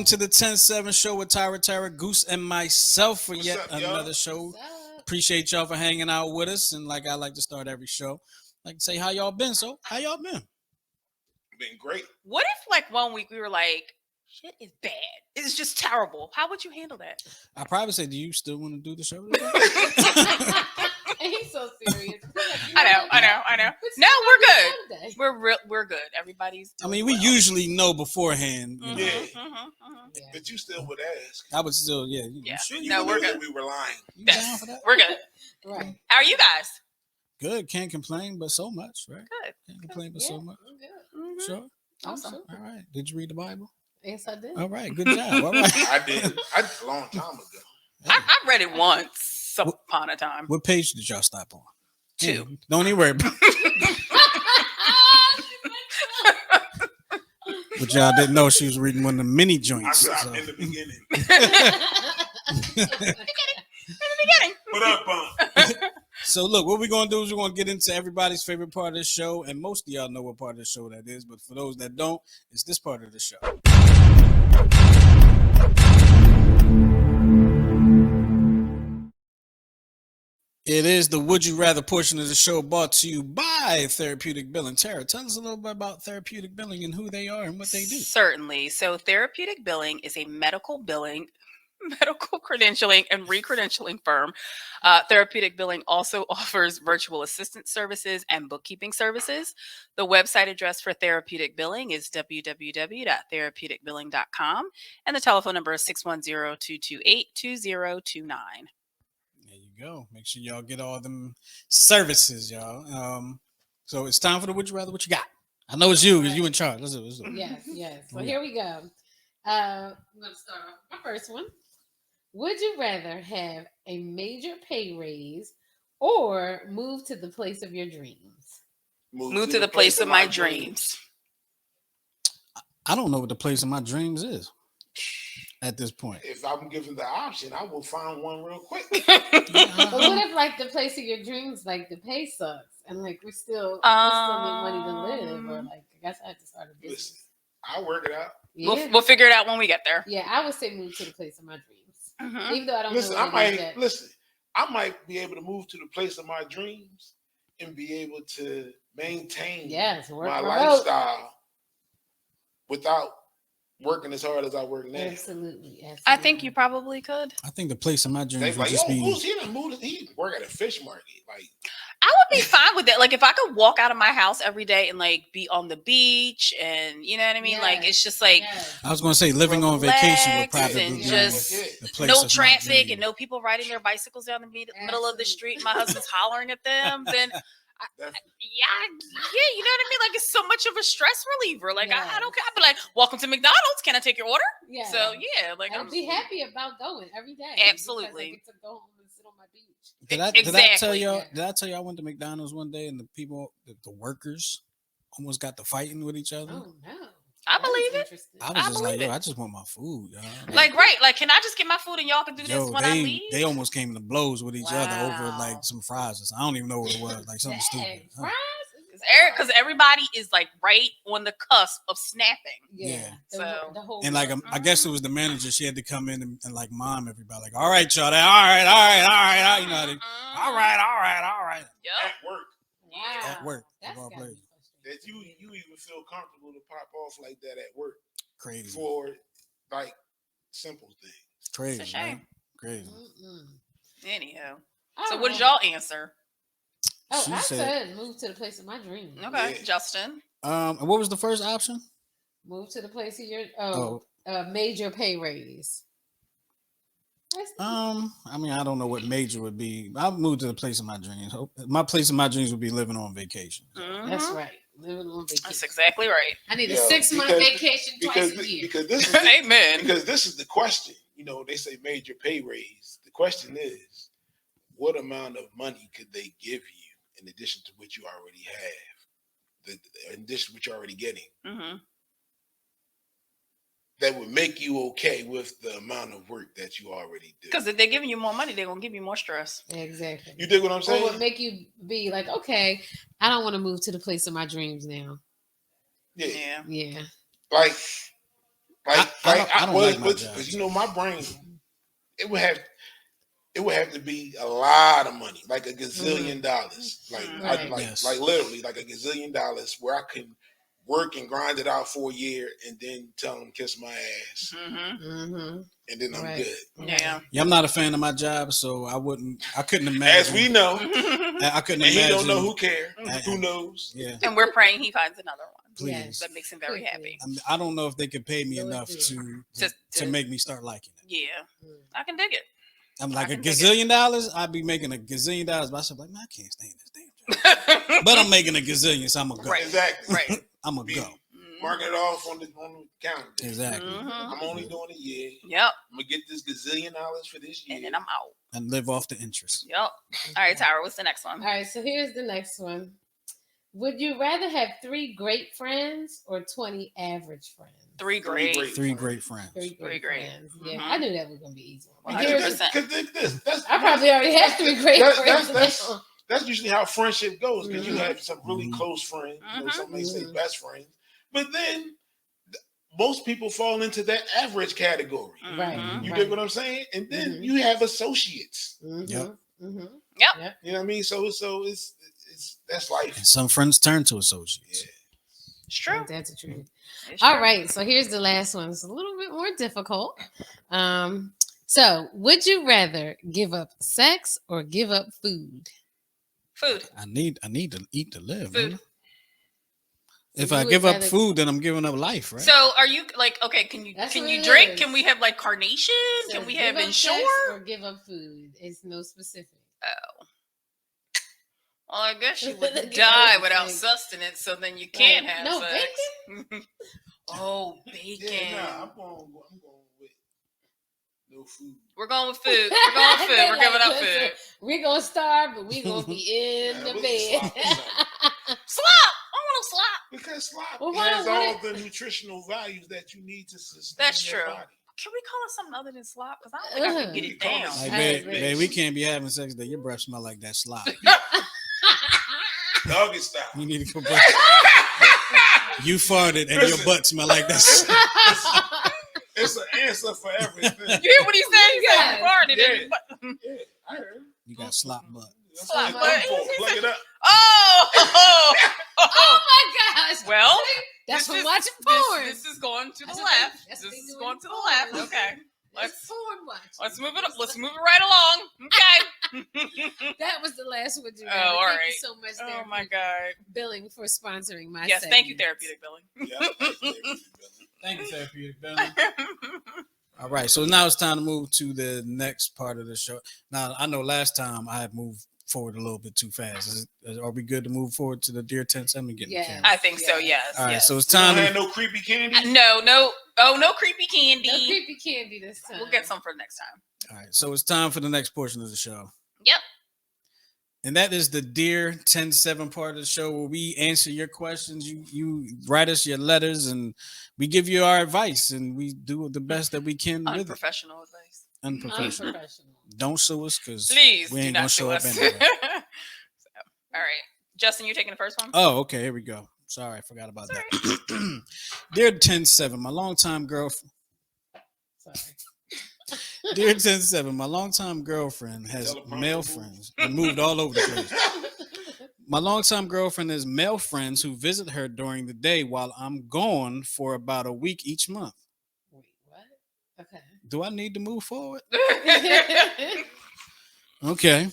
to the 10-7 show with Tyra, Tara, Goose, and myself for What's yet up, another y'all? show. What's up? Appreciate y'all for hanging out with us. And like I like to start every show, I like to say how y'all been. So how y'all been? Been great. What if like 1 week we were like, shit is bad. It's just terrible. How would you handle that? I probably say, do you still want to do the show today? And he's so serious. I know. No, we're good. We're good. Everybody's. I mean, we usually know beforehand. You know. Yeah. But you still would ask. I would still, yeah. Yeah. Sure You No, knew we're that good. we were lying. You down for that? We're good. Right. How are you guys? Good. Can't complain, but so much, right? Good. Can't complain, but Yeah, so much. I'm good. Sure. Awesome. All right. Did you read the Bible? Yes, I did. All right. Good job. All right. I did. I did a long time ago. I read it once upon a time. What page did y'all stop on? 2. Yeah, don't even worry about it. But y'all didn't know she was reading one of the mini I joints. stopped so. in the beginning. In the beginning. What up, Bun? So look, what we're gonna do is we're gonna get into everybody's favorite part of the show, and most of y'all know what part of the show that is, but for those that don't, it's this part of the show. It is the Would You Rather portion of the show brought to you by Therapeutic Billing. Tara, tell us a little bit about Therapeutic Billing and who they are and what they do. Certainly. So Therapeutic Billing is a medical credentialing and recredentialing firm. Therapeutic Billing also offers virtual assistant services and bookkeeping services. The website address for Therapeutic Billing is www.therapeuticbilling.com, and the telephone number is 610-228-2029. There you go. Make sure y'all get all them services, y'all. So it's time for the Would You Rather. What you got? I know it's you because you in charge. Let's do it. Yes. So here we go. I'm going to start off my first one. Would you rather have a major pay raise or move to the place of your dreams? Move to the place of my dreams. I don't know what the place of my dreams is at this point. If I'm given the option, I will find one real quick. But what if like the place of your dreams, like the pay sucks and like we still need money to live, or like I guess I have to start a business. Listen, I'll work it out. Yeah. We'll figure it out when we get there. Yeah, I would say move to the place of my dreams. Mhm. Even though I don't Listen, know what it is yet. I might be able to move to the place of my dreams and be able to maintain work my remote. lifestyle without working as hard as I work now. Absolutely. I think you probably could. I think the place of my They dreams would like, just yo, be. who's he done moved? He work at a fish market. Like, I would be fine with that. Like if I could walk out of my house every day and like be on the beach and you know what I mean? Like it's just like I was going to say living on vacation would relax probably and be just the place no of my traffic dreams. and no people riding their bicycles down the middle of the street. My husband's hollering at them. Then yeah, you know what I mean? Like it's so much of a stress reliever. Like I don't care. I'd be like, welcome to McDonald's. Can I take your order? Yeah. So yeah, like I'd be happy about going every day. Absolutely. Because I get to go home and sit on my beach. Did I tell y'all? Did I tell you I went to McDonald's one day and the people, the workers, almost got to fighting with each other? Oh no! I believe it. I was just like, yo, I just want my food, y'all. Like, can I just get my food and y'all can do this when I leave? They almost came to blows with each other over like some fries. I don't even know what it was, like something stupid. Fries? Because everybody is like right on the cusp of snapping. Yeah. So the whole and like I guess it was the manager. She had to come in and like mom everybody. Like, all right, y'all. All right. You know, all right. Yep. at work. Wow. At work. That's gotta be That you even feel comfortable to pop off like that at work. Crazy. For like simple things. Crazy. It's a shame. Right? Crazy. Anyhow. So what did y'all answer? Oh, She I said- said move to the place of my dreams. Okay, Yeah. Justin. And what was the first option? Move to the place of your Oh. major pay raise. I mean, I don't know what major would be. I'll move to the place of my dreams. My place of my dreams would be living on vacation. That's right. Living on vacation. That's exactly right. I need a 6-month vacation twice a year. Because this is Amen. Because this is the question. You know, they say major pay raise. The question is, what amount of money could they give you in addition to what you already have? In addition to what you're already getting. Mm-hmm. That would make you okay with the amount of work that you already do. Because if they're giving you more money, they're gonna give you more stress. Exactly. You dig what I'm saying? Or would make you be like, okay, I don't want to move to the place of my dreams now. Yeah. Yeah. Like, I don't like my job. because you know my brain, it would have to be a lot of money, like a gazillion dollars, like Right. like literally like a gazillion dollars, where I can work and grind it out for a year and then tell them kiss my ass, Mm-hmm. and then I'm Right. good. Yeah. Yeah, I'm not a fan of my job, so I couldn't imagine. As we know, I couldn't and imagine. he don't know who care, Mhm. who knows. Yeah, And we're praying he finds another one. please. Yes. That makes him very happy. I don't know if they could pay me Lord enough dear. to To- make me start liking it. Yeah. I can dig it. I'm like a can dig it. gazillion dollars. I'd be making a gazillion dollars, but I said, like, man, I can't stand this damn job. But I'm making a gazillion, so I'm gonna go. Right. Exactly. Right. Be I'm gonna go. marking it off on the calendar. Exactly. Mhm. I'm only doing a year. Yep. I'm gonna get this gazillion dollars for this year. And then I'm out. And live off the interest. Yep. All right, Tyra, what's the next one? All right, so here's the next one. Would you rather have 3 great friends or 20 average friends? Three great. Three great friends. 3 great great. friends. Yeah, Mhm. I knew that was gonna be easy. One. 100%. Because I probably already have 3 great friends. that's usually how friendship goes. Because you Mhm. have some really Mhm. close friends. You know, Mhm. some may say Mhm. best friends, but then most people fall into that average category. Right. Mhm. You Right. dig what I'm saying? And then Mhm. you have associates. Mhm, Yep. mhm. You know what I mean? So it's that's life. And some friends turn to associates. Yeah. It's true. That's the truth. It's All true. right, so here's the last one. It's a little bit more difficult. So would you rather give up sex or give up food? Food. I need to eat to live. Food. man. So If you I would give up rather- food, then I'm giving up life, right? So are you like okay? Can you That's can what you it drink? is. Can we have like carnation? So Can we give have up sex insure? or give up food? It's no specific. Well, I guess you Look would at die everything. without sustenance, so then you can't Like, have no sex. Oh, bacon. Yeah, nah, I'm going with no food. We're going with food. We're going with food. We're Like, giving up listen, food. We're gonna starve, but we're gonna be in Yeah, the we'll bed. slop or something. Slop. I want to slop. Because slop Well, why has don't all we- the nutritional values that you need to sustain That's your true. body. Can we call it something other than slop? Because I don't think I can get You it call it down. Like, I babe, agree. babe, we can't be having sex today. Your breath smell like that slop. Doggy style. You need to go back. You farted and your Listen. butt smell like that. It's an answer for everything. You hear what he said? He said Yes. you farted. Yeah. and- but- Yeah, I heard. You got slop butt. That's Slop what butt. it's for. Plug it up. Oh! Oh my gosh! Well, That's this from is- watching porn. This is going to the That's left. that's This what they is do going in to the porn. left. Okay. That's Let's porn watching. let's move it up. Let's move it right along. Okay. That was the last one. You Oh, rather. all Thank right. you so much, Oh Therapeutic my God. Billing, for sponsoring my. Yes, thank you, segment. therapeutic billing. Yeah, that's very good. Thank you, therapeutic Billy. All right, so now it's time to move to the next part of the show. Now, I know last time I had moved forward a little bit too fast. Are we good to move forward to the Dear 10-7 and get in the Yes. camera? I think so. Yes. All right, yes. so it's You don't time. have no creepy candy? No. Oh, no creepy candy. No creepy candy this time. We'll get some for next time. All right, so it's time for the next portion of the show. Yep. And that is the Dear 10-7 part of the show where we answer your questions. You write us your letters and we give you our advice and we do the best that we can with it. Unprofessional advice. Unprofessional. Unprofessional. Don't sue us because Please we do ain't gonna not show sue up us. anyway. All right. Justin, you're taking the first one? Oh, okay, here we go. Sorry, I forgot about that. Dear 10-7, my longtime girlfriend. Sorry. Dear 10-7, my longtime girlfriend has Teleprompter male moved. friends. It moved all over the place. My longtime girlfriend has male friends who visit her during the day while I'm gone for about a week each month. Wait, what? Okay. Do I need to move forward? Wait, Okay.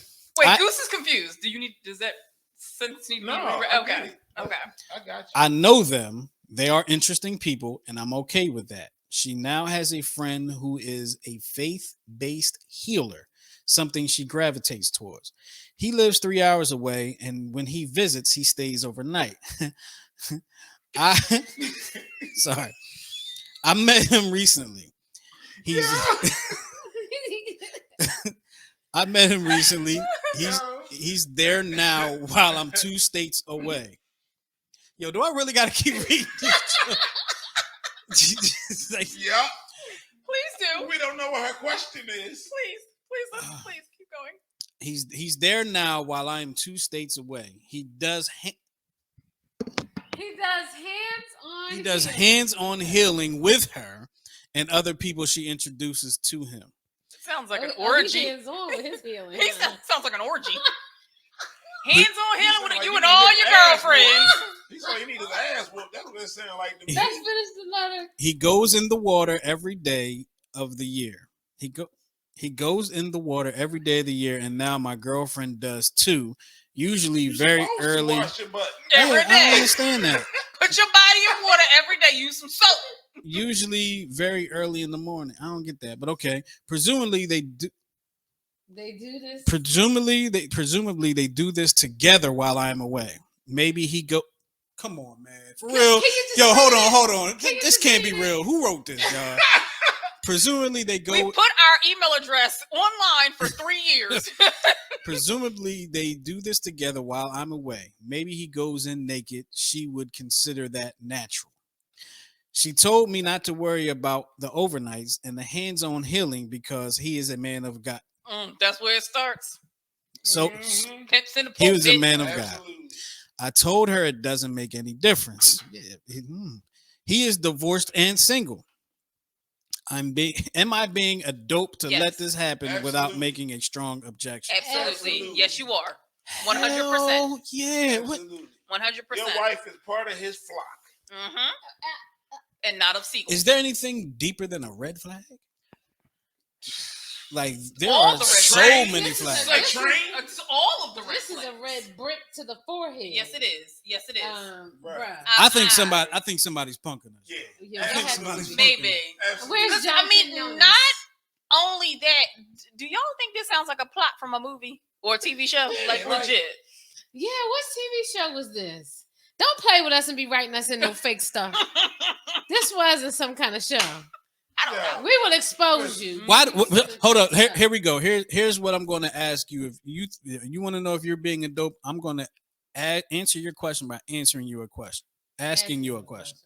Goose is confused. Does that sentence need to be No, rewritten? I Okay. get it. Okay. I got you. I know them. They are interesting people, and I'm okay with that. She now has a friend who is a faith-based healer, something she gravitates towards. He lives 3 hours away, and when he visits, he stays overnight. I sorry. I met him recently. He's I met him recently. He's there now while I'm 2 states away. Yo, do I really gotta keep reading this? Like, Yeah. Please do. We don't know what her question is. Please keep going. he's there now while I am 2 states away. He does He does hands-on. he does healing. hands-on healing with her, and other people she introduces to him. Sounds like an He orgy. hands-on with his feelings. He sounds like an orgy. Hands on him sound with like you he and need all his your ass girlfriends. He said he need his ass whooped. That's what it sound like to me. Let's finish the letter. He goes in the water every day of the year. He goes in the water every day of the year, and now my girlfriend does too. Usually You very supposed to early. wash your butt. Every Yeah, I day. understand that. Put your body in water every day. Use some soap. Usually very early in the morning. I don't get that, but okay. Presumably they do. They do this. Presumably they do this together while I'm away. Maybe he go. Come on, man, for real. Can you just Yo, say hold it? on. Can you This just can't say be it? real. Who wrote this, y'all? Presumably they We go. put our email address online for 3 years. Presumably they do this together while I'm away. Maybe he goes in naked. She would consider that natural. She told me not to worry about the overnights and the hands-on healing because he is a man of God. That's where it starts. So Mhm. Pimps in the he was a pulpit. man of God. Absolutely. I told her it doesn't make any difference. He is divorced and single. Am I being a dope to Yes. let this happen without Absolutely. making a strong objection? Absolutely. Absolutely. Yes, you are. 100%. Hell yeah. What? Absolutely. 100%. Your wife is part of his flock. Mm-hmm. And not of sequels. Is there anything deeper than a red flag? Like there All are the red so flags. many This is flags. Like This is- train? It's all of the red This is a flags. red brick to the forehead. Yes, it is. Yes, it is. Right. Bruh. I think somebody's punking us. Yeah. Yeah, I think that somebody's has- punking Maybe. us. Absolutely. Where's I mean, Jonathan Jonas? not only that, do y'all think this sounds like a plot from a movie or a TV show? Like, Right. legit. Yeah, what TV show was this? Don't play with us and be writing us in no fake stuff. This wasn't some kind of show. I don't Yeah. know. We will expose you. Why? Hold up. Here we go. Here's what I'm going to ask you. If you want to know if you're being a dope, I'm going to answer your question by answering you a question, asking you a question.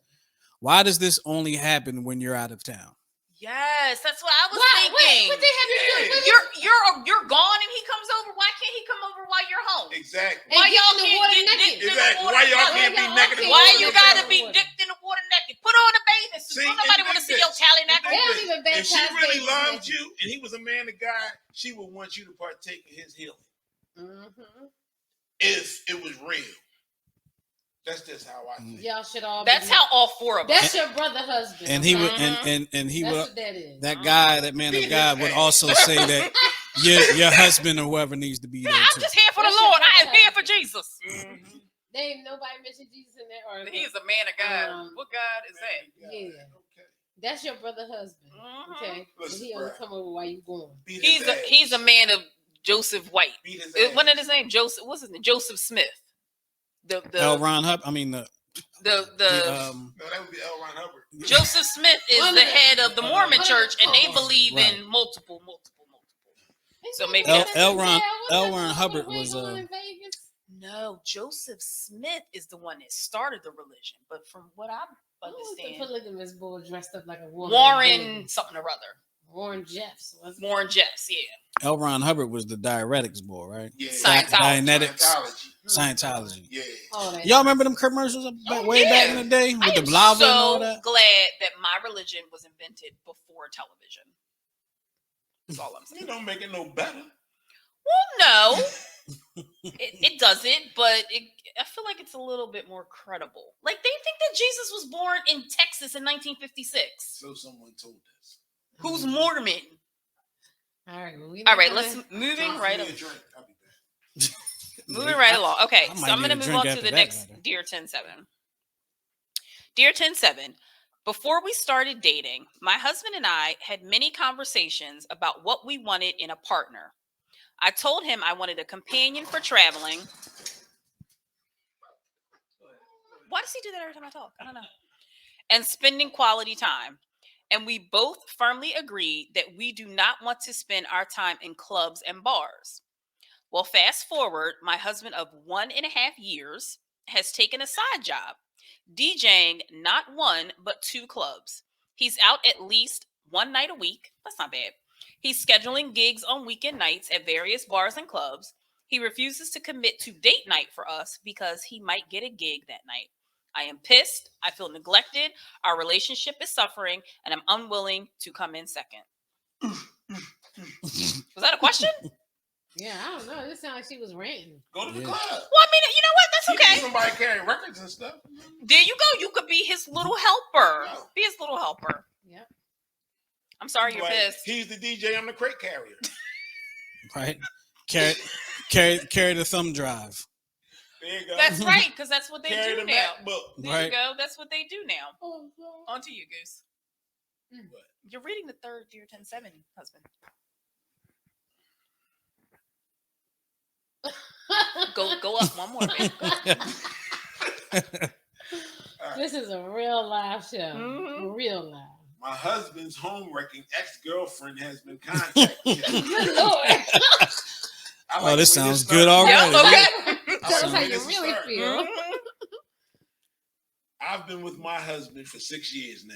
Why does this only happen when you're out of town? Yes, that's what I was Why? thinking. What they have you Yeah. doing? You're gone and he comes over. Why can't he come over while you're home? Exactly. And Why get y'all in the can't water get naked? dipped in the Exactly. water? Why y'all Why can't be y'all naked in can't Why water? get you in the gotta be water? dipped in the water naked? Put on a bathing suit. See, Don't nobody and want to think see your this. tally They knacker. don't even If she baptize really babies loved naked. you and he was a man of God, she would want you to partake in his healing Mhm. if it was real. That's just how I think. Y'all should all. That's be how all four of us. That's your brother husband. And he would, okay? and he That's would. what that is. That guy, that man of God, would also say that your husband or whoever needs to be there I'm too. just here for the That's your Lord. I am brother here for husband. Jesus. Mhm. They ain't nobody mentioned Jesus in there. Or He is a man of God. What God is that? Yeah. Okay. That's your brother husband. Mhm. Okay, but Listen, he only bruh. come over while you going. Beat his ass. He's a man of Joseph White. Beat his What ass. is his name? Joseph. What's his name? Joseph Smith. The L. Ron Hubb. I mean the No, that would be L. Ron Hubbard. Joseph Smith is One the of the- head of the Mormon one of church, the and they cults. believe Right. in multiple. So Ain't maybe that that's- L. what Ron- happened to L. Dale? Ron What's Hubbard that was, going in Vegas? No, Joseph Smith is the one that started the religion. But from what I Who was the understand, polygamous boy dressed up like a woman? Warren something or other. Warren Jeffs. Was Warren Jeffs, yeah. L. Ron Hubbard was the diuretics boy, right? Yeah. Scientology. Dianetics, Scientology. Scientology. Yeah. Oh, that- Y'all remember them commercials way back in the day I with the am Blava so and all that? glad that my religion was invented before television. That's all I'm saying. You don't make it no better. Well, no, it doesn't, but I feel like it's a little bit more credible. Like, they think that Jesus was born in Texas in 1956. So someone told us. Who's Mormon? All right, well, All right, let's moving right Drink. along. I'll be back. Moving right along. Okay, I so might I'm need going a to move drink on to after the that next letter. Dear 107. Dear 107, before we started dating, my husband and I had many conversations about what we wanted in a partner. I told him I wanted a companion for traveling. Why does he do that every time I talk? I don't know. And spending quality time. And we both firmly agreed that we do not want to spend our time in clubs and bars. Well, fast forward, my husband of 1.5 years has taken a side job, DJing not one, but 2 clubs. He's out at least one night a week. That's not bad. He's scheduling gigs on weekend nights at various bars and clubs. He refuses to commit to date night for us because he might get a gig that night. I am pissed. I feel neglected. Our relationship is suffering, and I'm unwilling to come in second. Was that a question? Yeah, I don't know. It sounded like she was ranting. Go to the Yeah. club. Well, I mean, you know what? That's You need okay. somebody carrying records and stuff. There you go. You could be his little helper. No. Be his little helper. Yep. I'm sorry you're Like, pissed. he's the DJ. I'm the crate carrier. Right? Carry the thumb drive. There you go. That's right, because that's what they Carry do the now. MacBook. There Right. you go. That's what they do now. Oh, On to you, Goose. What? You're reading the third Dear 10-7, husband. Go up one more, baby. This is a real live show. Mhm. Real live. My husband's home wrecking ex-girlfriend has been contacted. Good Lord. I Oh, like this the way sounds started. good already. Yeah, okay. I Tell like us the how way you this really started. feel. Mhm. I've been with my husband for 6 years now.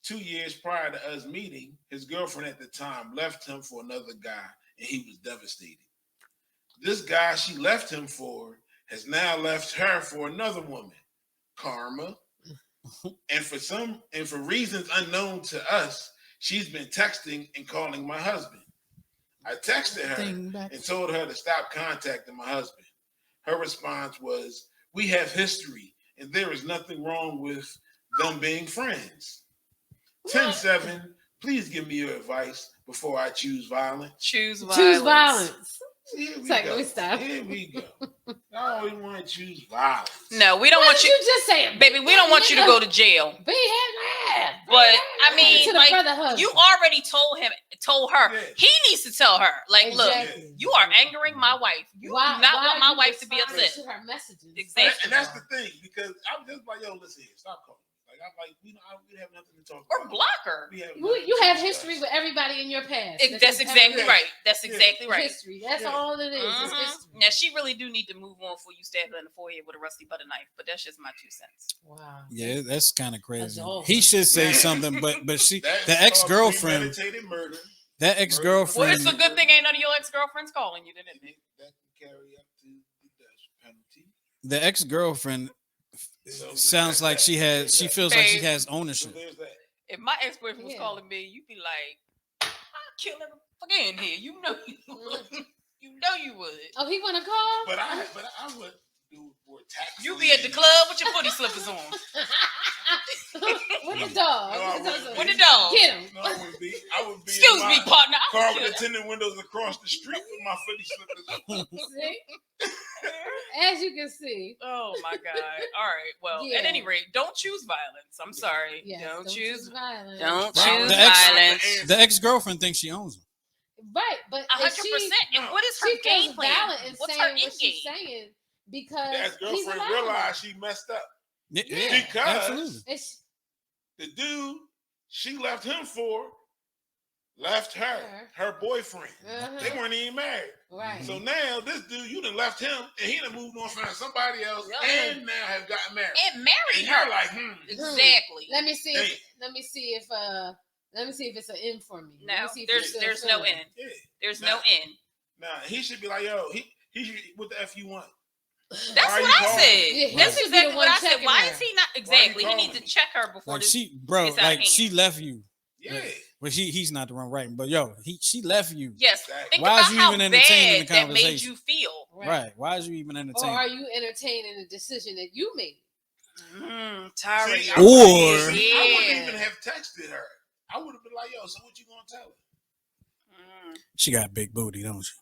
2 years prior to us meeting, his girlfriend at the time left him for another guy, and he was devastated. This guy she left him for has now left her for another woman, Karma. And for reasons unknown to us, she's been texting and calling my husband. I texted her and told her to stop contacting my husband. Her response was, "We have history, and there is nothing wrong with them being friends." 10-7, please give me your advice before I choose violence. Choose violence. Choose violence. Here we Like, go. we stop. Here we go. Y'all always want to choose violence. No, we don't Why want did you, you just say it? baby. We don't want you to go to jail. Be mad. But I mean, to the like, brother husband. you already told her. Yeah. He needs to tell her. Like, look, Exactly. you are angering my wife. You do not want my you wife to be responding upset. To her messages. Exactly. And that's the thing, because I'm just like, yo, listen here, stop calling. Like, I'm like, we have nothing to talk Or about. block her. We have You nothing to have discuss. history with everybody in your past. That's exactly Yeah. right. That's Yeah. exactly right. History. That's Yeah. all it is. It's Mhm. history. Now she really do need to move on before you stab her in the forehead with a rusty butter knife. But that's just my 2 cents. Wow. Yeah, that's kind of crazy. Adult. He should say Man. something, but she, That's the called ex-girlfriend, premeditated murder. that Well, ex-girlfriend, it's a good thing ain't none of your ex-girlfriends calling you, didn't it? That can carry up to the death penalty. the ex-girlfriend So sounds like she feels like she has So ownership. there's that. If my ex-boyfriend was Yeah. calling me, you'd be like, I'll kill every fucker in here. You know you would. You know you would. Oh, he want to call? But I would do more tactful. You be at the club with your footy slippers on. With the dog. No, I wouldn't. With the dog. Get him. No, I would be. Excuse in me, my partner. I car would with the kill tinted windows across the street with my footy slippers. See? As you can see. Oh my God. All right. Well, Yeah. at any rate, don't choose violence. I'm sorry. Yes, don't choose violence. don't Right. choose The ex- violence. The ex-girlfriend thinks she owns him. Right, but if 100%. And what is her she game feels plan? valid in What's saying her what end she's game? saying because That he's girlfriend allowed realized she messed up. Yeah, Because- absolutely. It's The dude she left him for left her boyfriend. Uh-huh. They weren't even married. right. So now this dude, you done left him and he done moved on from somebody else Yeah. and now have gotten married. And marry And her. you're like, Exactly. Let me see. Hey. Let me see if it's an end for me. Let No, me see if it's there's still no feeling. end. yeah. There's Nah. no end. Nah, he should be like, yo, he should, what the F you want? That's Why are what you I calling? said. Yeah, he That's should be exactly the what one I said. checking Why her. is he not exactly? He calling needs to me? check her before Like this. she, bro, gets out of like hand. she left you. Yeah. But he's not the one writing. But yo, she left you. Yes. Exactly. Think Why about is you how even entertaining bad the that made conversation? you feel. Right. Why is you even Or entertaining? are you entertaining a decision that you made? Tyra, See, you're I Or- wouldn't even- I Yeah. wouldn't even have texted her. I would have been like, yo, so what you gonna tell her? She got big booty, don't she?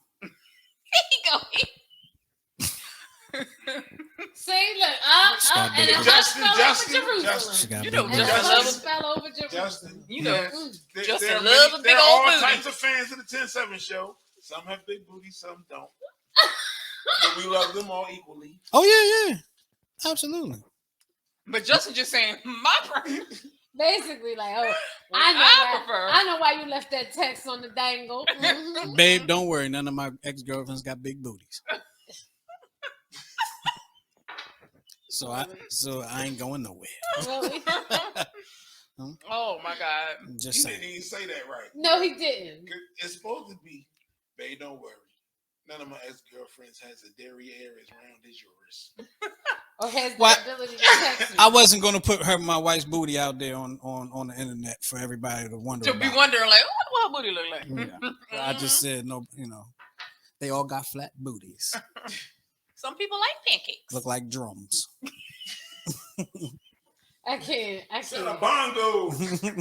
Say, look, up, Stop up, and being a rude. hush fell over Justin, Jerusalem. She got You big know, And booty. a Justin hush loves- fell over Jerusalem. Justin. You know, Mm. Justin there are loves a big there are old all booty. types of fans of the 10-7 show. Some have big booties, some don't. But we love them all equally. Oh yeah, yeah, absolutely. But Justin just saying my preference. Basically, like, oh, I prefer. I know why you left that text on the dangle. Mhm. Babe, don't worry. None of my ex-girlfriends got big booties. So I ain't going nowhere. Really? Oh my God. I'm just You saying. didn't even say that right. No, he didn't. It's supposed to be, babe, don't worry. None of my ex-girlfriends has a derriere as round as yours. or has the What? ability to text you. I wasn't gonna put my wife's booty out there on the internet for everybody to wonder To be about. wondering, like, what booty look like? Yeah. I just said no. They all got flat booties. Some people like pancakes. Look like drums. I can't. Set a bongo.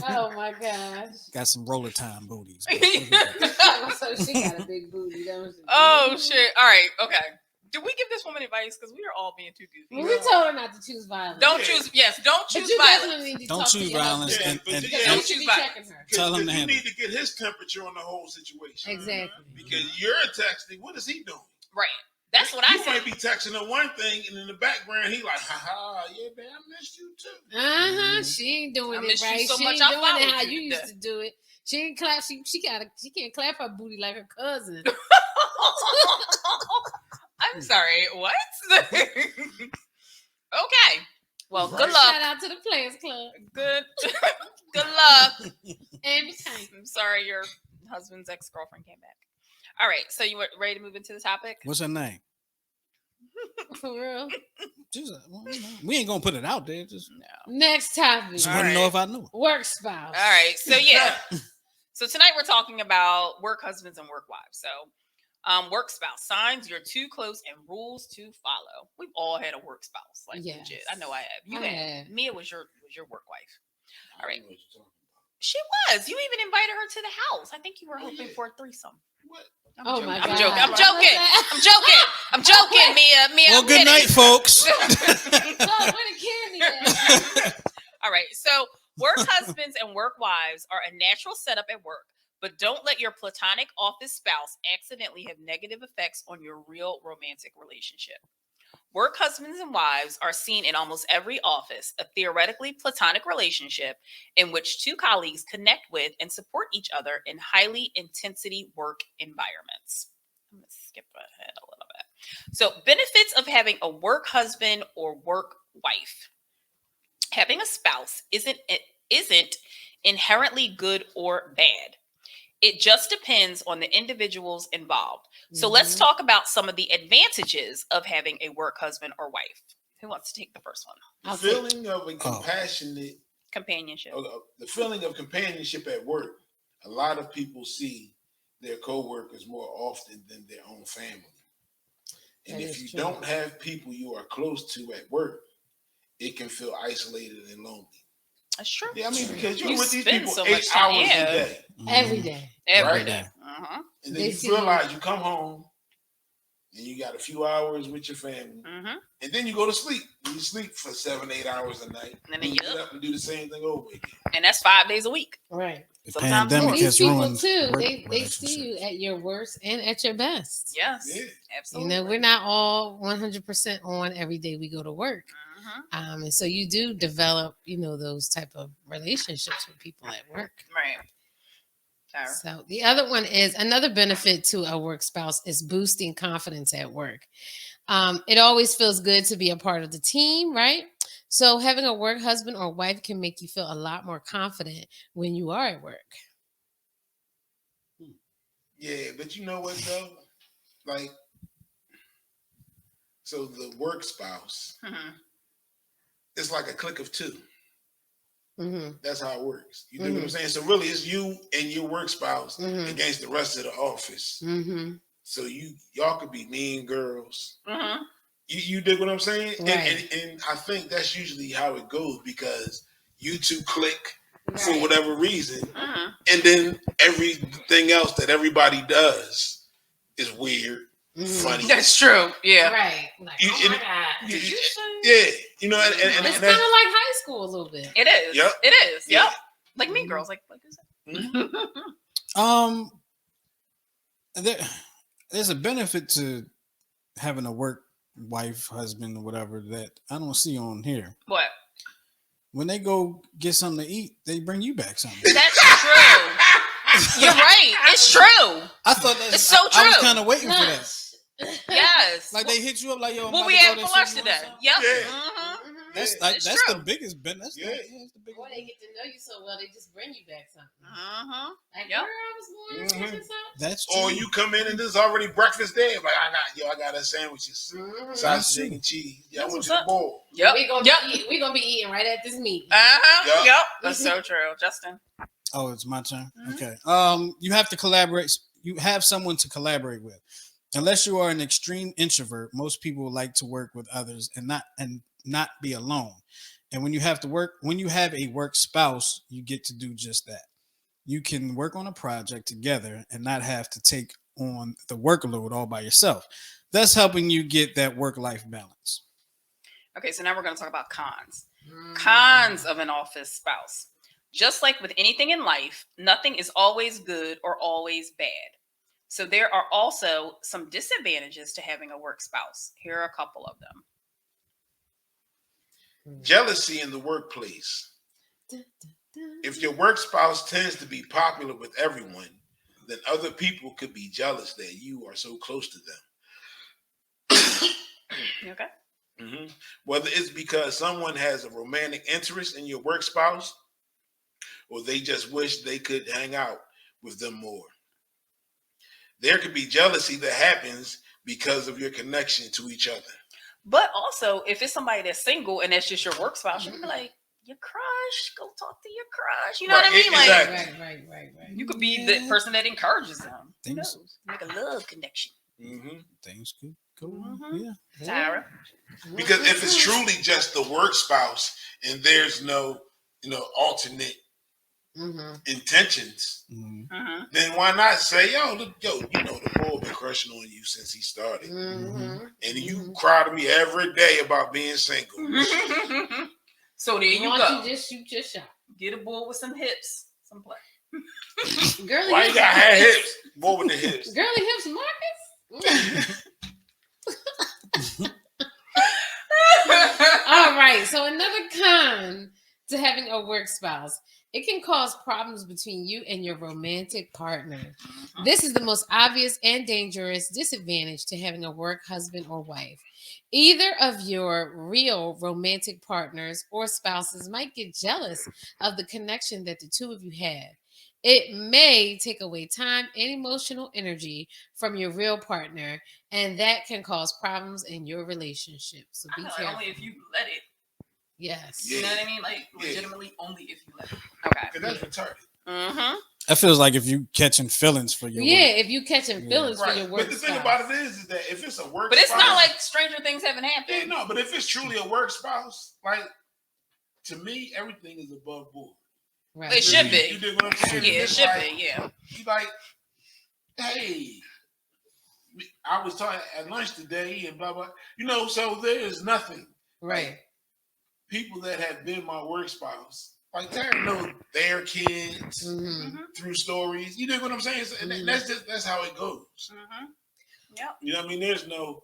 Oh my gosh. Got some roller time booties. So she got a big booty, don't she? Oh shit! All right, okay. Did we give this woman advice? Because we are all being too goofy. Well, we told her not to choose violence. Don't Yeah. choose. Yes, don't But choose you violence. definitely need to Don't talk to choose your violence husband. Yeah, but and you- Because yeah, you don't should choose be violence. checking her. Tell him to you handle need to get his temperature on the whole situation. Exactly. Because you're texting. What is he doing? Right. That's what I You said. might be texting her one thing, and in the background, he like, ha, yeah, man, I missed you too. Uh-huh. She ain't doing I it miss you right. so She much, ain't I doing followed it how you you to used to do it. She ain't clap. She can't clap her booty like her cousin. I'm sorry. What? Okay. Well, Right. good luck. Shout out to the Players Club. Good. Good luck. And Tank. I'm sorry your husband's ex-girlfriend came back. All right. So you were ready to move into the topic? What's her name? For real. We ain't gonna put it out there. Just Next topic. want All to know right. if I knew. Work spouse. All right. So yeah. So tonight we're talking about work husbands and work wives. So work spouse, signs you're too close and rules to follow. We've all had a work spouse. Like Yes. legit. I know I have. You I had. have. Mia was your work wife. All right. I don't know what you're talking about. She was. You even invited her to the house. I think you were Oh, hoping yeah. for a threesome. What? I'm Oh joking. my I'm God. joking. I'm What's joking. that? I'm joking. I'm joking, Mia. Well, I'm good kidding. night, folks. Oh, where the candy at? All right. So, work husbands and work wives are a natural setup at work, but don't let your platonic office spouse accidentally have negative effects on your real romantic relationship. Work husbands and wives are seen in almost every office, a theoretically platonic relationship in which two colleagues connect with and support each other in highly intensity work environments. I'm going to skip ahead a little bit. So, benefits of having a work husband or work wife. Having a spouse isn't inherently good or bad. It just depends on the individuals involved. So let's Mhm. talk about some of the advantages of having a work husband or wife. Who wants to take the first one? The I'll feeling of a compassionate, Companionship. the feeling of companionship at work. A lot of people see their coworkers more often than their own family. And That if is you true. don't have people you are close to at work, it can feel isolated and lonely. That's true. Yeah, I mean, because you're You with these spend people so 8 much time, hours yeah. a day. Every day. Every Right. day. Uh-huh. And They then you see realize you come home and you got a few hours with your family. Uh-huh. And then you go to sleep. You sleep for 7-8 hours a night. And then you you get up and do the same thing over again. And that's 5 days a week. Right. The Sometimes pandemic more. These has people ruined too, work they see you relationships. at your worst and at your best. Yes. Yeah. Absolutely. You know, we're not all 100% on every day we go to work. Uh-huh. And so you do develop, those type of relationships with people at work. Right. Tara. So the other one is another benefit to a work spouse is boosting confidence at work. It always feels good to be a part of the team, right? So having a work husband or wife can make you feel a lot more confident when you are at work. Yeah, but you know what though? Like, so the work spouse, Uh-huh. it's like a clique of two. Mm-hmm. That's how it works. You know what I'm saying? So really it's you and your work spouse Mhm. against the rest of the office. Mm-hmm. So y'all could be mean girls. Uh-huh. You dig what I'm saying? Right. And I think that's usually how it goes because you two click for Right. whatever reason. Uh-huh. And then everything else that everybody does is weird, Mhm. funny. That's true. Yeah. Right. Like, You- oh my and- God. you- Did you say? Yeah, you know, and It's kind of that's, like high school a little bit. It is. Yep. It is. Yeah. Yep. Like Mean Mhm. Girls. Like you said. There's a benefit to having a work wife, husband, or whatever that I don't see on here. What? When they go get something to eat, they bring you back something. That's true. You're right. It's true. I thought that's It's so I was true. kind of waiting for that. Yes. Like they hit you up like, yo, I'm What about we to go had there, for so lunch you want today. something? Yep. Yeah. Mhm. That's Yeah. that's It's the true. biggest benefit. Yeah. That's the biggest Boy, they get to know you so well, they just bring you back something. Uh-huh. Like, Yep. girl, I was going to Mhm. get something. That's true. Or you come in and there's already breakfast there. Like I got us sandwiches, Mhm. sausage, egg, and cheese. Yeah, I That's want what's you to up. bowl. Yep. We gonna be eating right at this meeting. Yup. Yep. That's so true, Justin. Oh, it's my turn. Mhm. Okay. You have to collaborate. You have someone to collaborate with. Unless you are an extreme introvert, most people like to work with others and not be alone. And when you have a work spouse, you get to do just that. You can work on a project together and not have to take on the workload all by yourself. Thus helping you get that work-life balance. Okay, so now we're going to talk about cons. Mm. Cons of an office spouse. Just like with anything in life, nothing is always good or always bad. So there are also some disadvantages to having a work spouse. Here are a couple of them. Jealousy in the workplace. If your work spouse tends to be popular with everyone, then other people could be jealous that you are so close to them. You okay? Mhm. Whether it's because someone has a romantic interest in your work spouse, or they just wish they could hang out with them more. There could be jealousy that happens because of your connection to each other. But also, if it's somebody that's single and that's just your work spouse, you can be like, your crush, go talk to your crush. You know what I Right, mean? Like, exactly. Right. you could be the person that encourages them. Who Things- knows? Make a love connection. Mm-hmm. Things could go. Mhm. Yeah. Tyra? Because if it's truly just the work spouse and there's no, alternate Mm-hmm. intentions, Mhm. Mm-hmm. then why not say, the boy been crushing on you since he started. Mm-hmm. And you cry to me every day about being single. So there you Why go. don't you just shoot your shot? Get a boy with some hips, some play. Girly Why you hips. got have hips? Boy with the hips. Girly hips, Marcus. All right. So another con to having a work spouse, it can cause problems between you and your romantic partner. This is the most obvious and dangerous disadvantage to having a work husband or wife. Either of your real romantic partners or spouses might get jealous of the connection that the two of you have. It may take away time and emotional energy from your real partner, and that can cause problems in your relationship. So I be feel like careful. only if you let it. Yes. You know Yeah. what I mean? Like, Yeah. legitimately, only if you let it. Okay. Because that's retarded. Mm-hmm. That feels like if you catching feelings for your Yeah, work. if you catching feelings for your work But the thing spouse. about it is that if it's a work But it's spouse, not like stranger things haven't happened. yeah, no, but if it's truly a work spouse, like, to me, everything is above board. Right. It should You be. dig what I'm saying? Yeah, it It's should like, be. Yeah. You like, hey, I was talking at lunch today and blah, blah. So there is nothing. Right. People that have been my work spouse, like Terry know their kids Mm-hmm. through stories. You dig what I'm saying? And that's how it goes. Mm-hmm. Yep. You know what I mean? There's no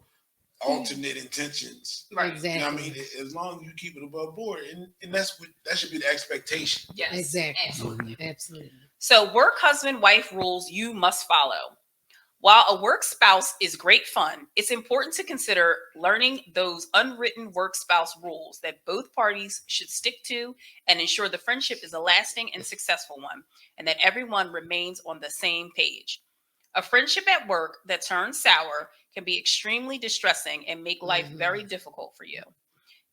alternate intentions. Right. Exactly. You know what I mean? As long as you keep it above board, and that should be the expectation. Yes. Exactly. Absolutely. Absolutely. So, work husband wife rules you must follow. While a work spouse is great fun, it's important to consider learning those unwritten work spouse rules that both parties should stick to and ensure the friendship is a lasting and successful one, and that everyone remains on the same page. A friendship at work that turns sour can be extremely distressing and make life very difficult for you.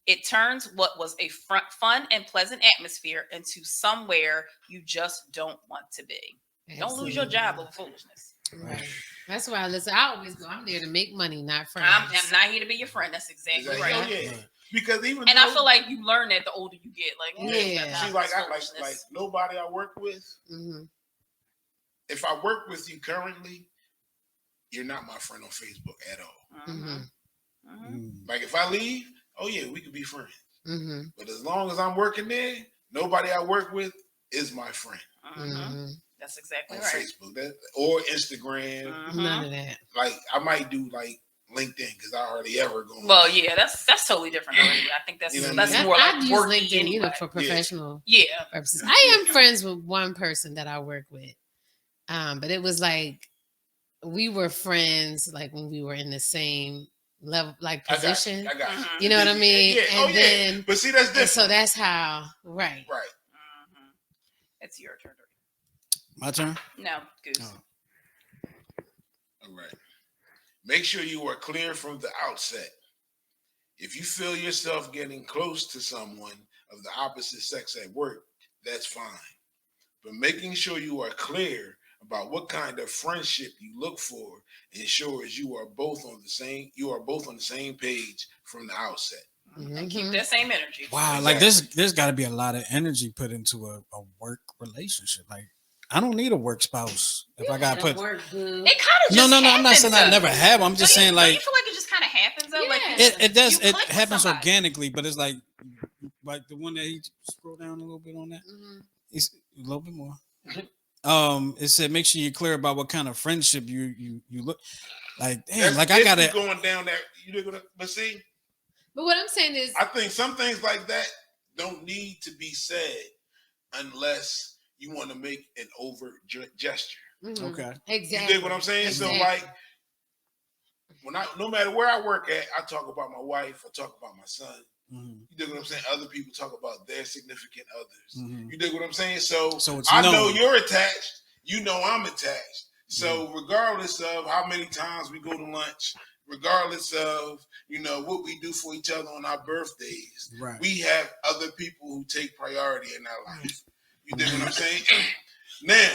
It turns what was a fun and pleasant atmosphere into somewhere you just don't want to be. Don't lose your job over foolishness. Right. That's why I always go. I'm there to make money, not friends. I'm not here to be your friend. That's exactly Exactly. right. Oh, yeah. Because even And I feel like you learn that the older you get. Like, Yeah. see, like nobody I work with. Mm-hmm. If I work with you currently, you're not my friend on Facebook at all. Mm-hmm. Like if I leave, oh yeah, we could be friends. Mm-hmm. But as long as I'm working there, nobody I work with is my friend Mm-hmm. That's exactly on right. Facebook or Instagram. None of that. Like I might do like LinkedIn because I hardly ever go. Well, yeah, that's totally different. Already. I think that's You know what that's I mean? more like I've used worky LinkedIn, anyway. for professional Yeah. purposes. I am friends with one person that I work with, but it was like we were friends like when we were in the same level, like position. I got you. You know what I mean? Yeah. And then, yeah. But see, that's and different. so that's how, right? It's your turn. My turn. No, Goose. Oh. All right. Make sure you are clear from the outset. If you feel yourself getting close to someone of the opposite sex at work, that's fine. But making sure you are clear about what kind of friendship you look for ensures you are both on the same page from the outset. And keep that same energy. Wow, like there's got to be a lot of energy put into a work relationship. Like, I don't need a work spouse if I got put. Work good. It kind of just No. I'm not saying I though. never have. I'm just saying Don't like you feel like it just kind of happens though? Like Yeah. it does. you It click with happens somebody. organically, but it's like the one that he scroll down a little bit on that. Mhm. It's a little bit more. It said make sure you're clear about what kind of friendship you look like. Damn, like I gotta. going down that. But see, But what I'm saying is, I think some things like that don't need to be said unless you want to make an overt gesture. mhm, Okay. exactly. You dig what I'm saying? Exactly. So like, no matter where I work at, I talk about my wife, I talk about my son. Mhm, You dig what I'm saying? Other people talk about their significant others. mhm. You dig what I'm saying? So it's I know known. you're attached. You know I'm attached. So regardless of how many times we go to lunch, regardless of what we do for each other on our birthdays, Right. we have other people who take priority in our life. You dig what I'm saying? Now,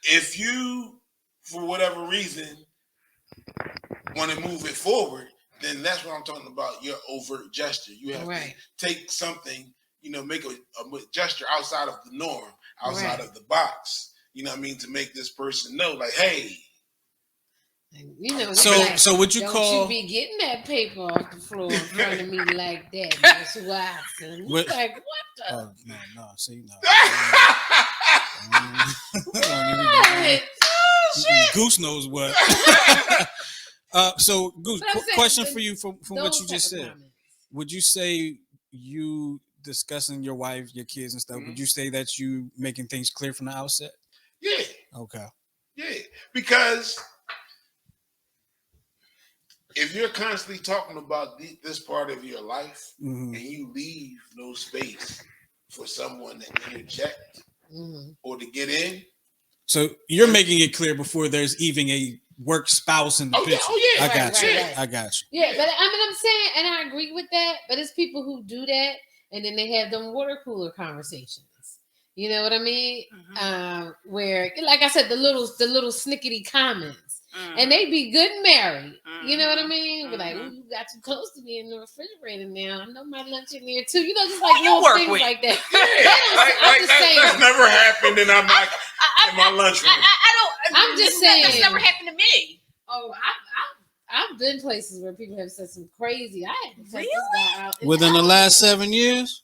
if you, for whatever reason, want to move it forward, then that's what I'm talking about. Your overt gesture. You have Right. to take something, make a gesture outside of the norm, outside Right. of the box. You know what I mean? To make this person know, like, hey. So would you don't call? you be getting that paper off the floor in front of me like that, Miss Watson? You What- like, what the? Oh no. See, no. What? Goose knows what. So Goose, But I'm saying question the- for you from what Those you just type of said. comments. Would you say you discussing your wife, your kids and stuff, would you say that you making things clear from the outset? Yeah, Okay. yeah. Because if you're constantly talking about this part of your life Mhm. and you leave no space for someone to interject Mhm. or to get in, So you're making it clear before there's even a work spouse in the Oh, yeah, picture. oh, yeah. I Right, got you. right, right. I got you. Yeah, but I'm saying, and I agree with that. But it's people who do that, and then they have them water cooler conversations. You know what I mean? Where, like I said, the little snickety comments, and they be good and married. You know what I mean? Be like, ooh, you got too close to me in the refrigerator now. I know my lunch in there too. You know, just like Who you little work things with? like that. Yeah, I'm just saying. that's never happened, and I'm like in my lunchroom. I'm just saying. That's never happened to me. Oh, I've been places where people have said some crazy. I had to take this guy out. in Within the last elevator. 7 years?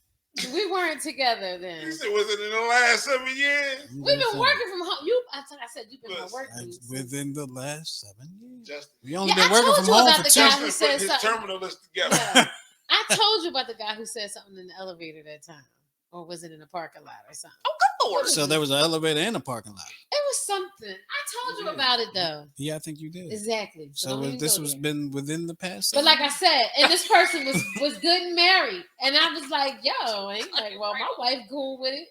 We weren't together then. You said, was it in the last 7 years? We've been working from home. I said you've been at work. Within the last 7 years. Justin. We only Yeah, been I working told from you home about for the 2. guy Justin who put said his something. terminal list together. Yeah. I told you about the guy who said something in the elevator that time, or was it in a parking lot or something? Oh, good lord. So there was an elevator and a parking lot. It was something. I told you about it though. Yeah, I think you did. Exactly. So don't even this go was there. been within the past. But 7 like I years? said, and this person was good and married, and I was like, yo, and he's like, well, my wife cool with it.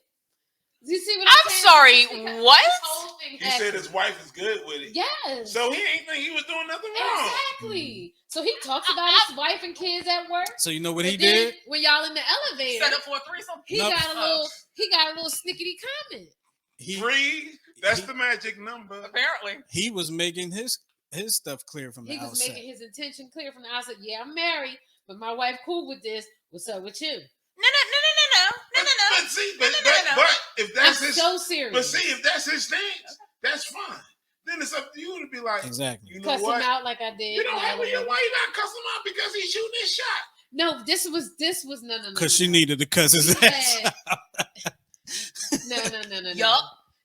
You see what I'm saying? sorry, This what? whole thing He said happened. his wife is good with it. Yes. So he ain't think he was doing nothing wrong. Exactly. So he talks about his wife and kids at work. So you know what he and then did? when y'all in the elevator, Set up for a threesome. he Nope. got a little snickety comment. He Free. That's he- the magic number. Apparently. he was making his stuff clear from the He was outset. making his intention clear from the outset. Yeah, I'm married, but my wife cool with this. What's up with you? But see, No. but if I'm that's his, so serious. but see, if that's his stance, that's fine. Then it's up to you to be like, Exactly. you know Cuss what? him out like I did. You don't have No, your why you not cuss him out because he's shooting his shot. No, this was no. Because she needed to cuss his He ass. had- No. Yup.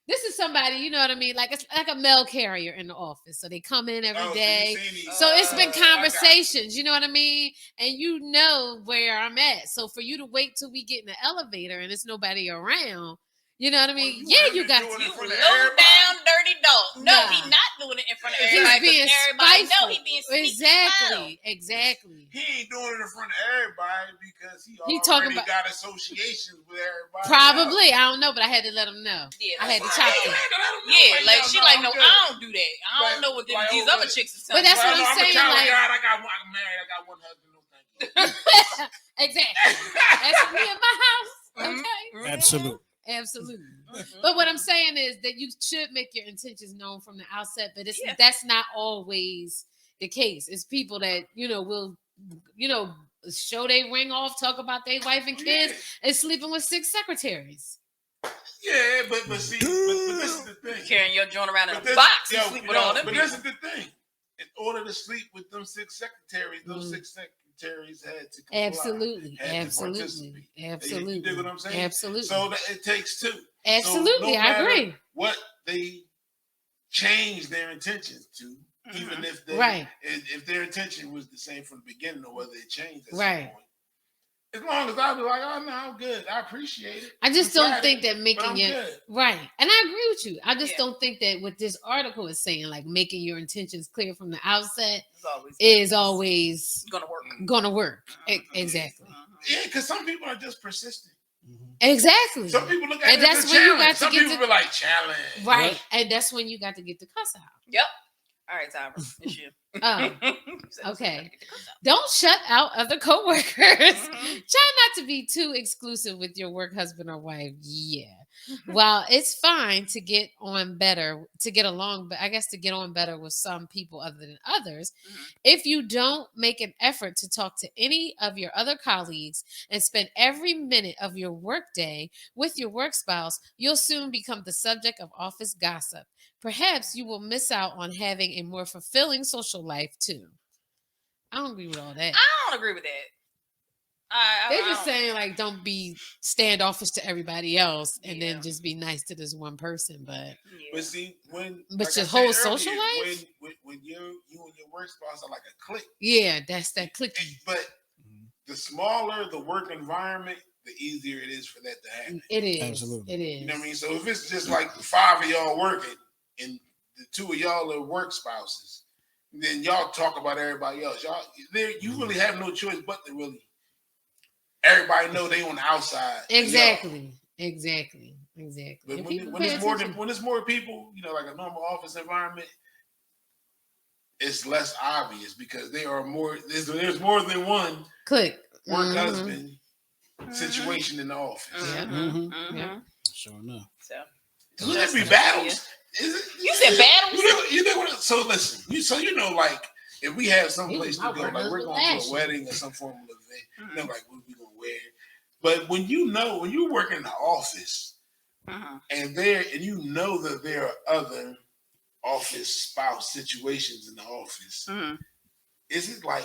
This is somebody, you know what I mean? Like it's like a mail carrier in the office. So they come in every Oh, so day. you saying he- So it's been I got conversations, you know what I mean? And you know where I'm at. So for you to wait till we get in the elevator and there's nobody around, you know what I mean? Well, yeah, you you got doing to. it You for low the down everybody. dirty dog. No, Nah. he's not doing it in front of He's everybody. being because everybody know spiteful. he being sneaky loud. Exactly. He ain't doing it in in front of everybody because he He already talking about- got associations with everybody. Probably. I don't know, but I had to let him know. Yeah, I had to that's chop right. them. Yeah, like she like, no, I'm good. I don't do that. I don't Like- know what like, these oh, other but- chicks is But telling that's me. what I'm I'm saying, a child like- of God. I'm married. I got one husband. No, thank you. Exactly. That's me in my house. Mhm. Okay. Absolutely. Absolutely. Mhm. But what I'm saying is that you should make your intentions known from the outset, but Yeah. that's not always the case. It's people that, will, show their ring off, talk about their wife and kids, and sleeping with 6 secretaries. Yeah, but see, but this is the thing. Carrying your joint around in But a this- box and yo, sleep yo, with all them But people. this is the thing. In order to sleep with them 6 secretaries, those 6 secretaries had to comply. Absolutely. had to Absolutely. participate. Absolutely. You dig what I'm saying? Absolutely. So that it takes 2. Absolutely. no I matter agree. What they change their intentions to, even if they, Right. if their intention was the same from the beginning, or whether it changed at some Right. point. As long as I be like, oh no, I'm good. I appreciate it. I just I'm don't flattered, think that but making I'm your good. right, and I agree with you. I just Yeah. don't think that what this article is saying, like making your intentions clear from the outset, It's always is always gonna work. gonna work. Mhm. Exactly, Yeah, because some people are just persistent. exactly. Some people look at And it as that's a when you challenge. got to Some get people to- be like, challenge. Right, and that's when you got to get the cuss out. Yep. All right, Tyra, it's you. Oh, okay. Don't shut out other coworkers. Mhm. Try not to be too exclusive with your work husband or wife. Yeah. While it's fine to get on better, to get along, but I guess to get on better with some people other than others, Mhm. if you don't make an effort to talk to any of your other colleagues and spend every minute of your workday with your work spouse, you'll soon become the subject of office gossip. Perhaps you will miss out on having a more fulfilling social life too. I don't agree with all that. I don't agree with that. They're I just don't- saying like don't be standoffish to everybody else and Yeah. then just be nice to this one person. But Yeah. But see, when But like your I said whole earlier, social life? when you and your work spouse are like a clique. yeah, that's that clicky. But the smaller the work environment, the easier it is for that to happen. It is. Absolutely. It is. You know what I mean? So if it's just like 5 of y'all working and the 2 of y'all are work spouses, then y'all talk about everybody else. You really have no choice but to really everybody know they on the outside. of y'all. Exactly. Exactly. But And when, people when pay it's more attention. when it's more people, like a normal office environment, it's less obvious because there are more. There's more than one Click. work Mhm. husband situation in the office. Yeah. Mhm. Mhm. Yeah. Sure enough. So Would there be Just- battles? Is it? You said battles? You know what? So listen. Like if we have some He place was to go, my like we're work going to husband a wedding or some form of event, Mhm. like what we gonna wear. But when you work in the office. Mhm. And that there are other office spouse situations in the office. Mhm. Is it like,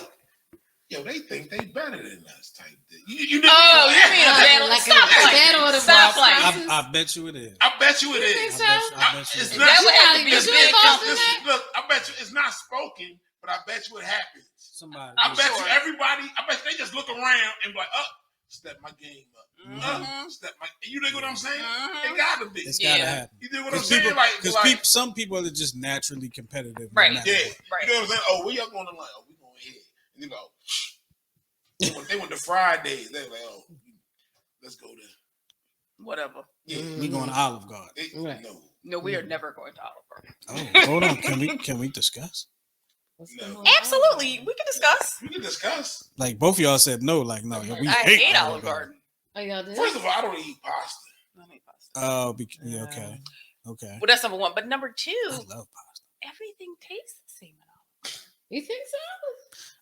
they think they better than us type thing? You know, Oh, you mean a battle? like Stop a playing. battle of the Stop boss playing. I bet you it is. I bet you it You think is. so? I bet you It's it not- is. That would have to be a Is you big involved in company. that? Look, I bet you it's not spoken, but I bet you it happens. Somebody. I I'm bet sure. you everybody. I bet they just look around and be like, step my game up. Mhm. Step my. You know what I'm saying? Mhm. It gotta be. It's Yeah. gotta happen. You know what I'm Because saying? people, some people are just naturally competitive. no Right. matter Yeah, what. Right. you know what I'm saying? Oh, where y'all going to lunch? Oh, we going here. And you go. They went to Fridays. They like, let's go to. Whatever. Yeah, We going to Olive Garden. Right. No. No, we are never going to Olive Garden. Oh, hold on. Can we discuss? What's No. going on? Absolutely, we can discuss. We can discuss. Like both of y'all said no. Like no, we I hate Olive Garden. Oh, y'all did? First of all, I don't eat pasta. I hate pasta. Oh, yeah, okay, okay. Well, that's number one. But number I two, love pasta. everything tastes the same at all. You think so?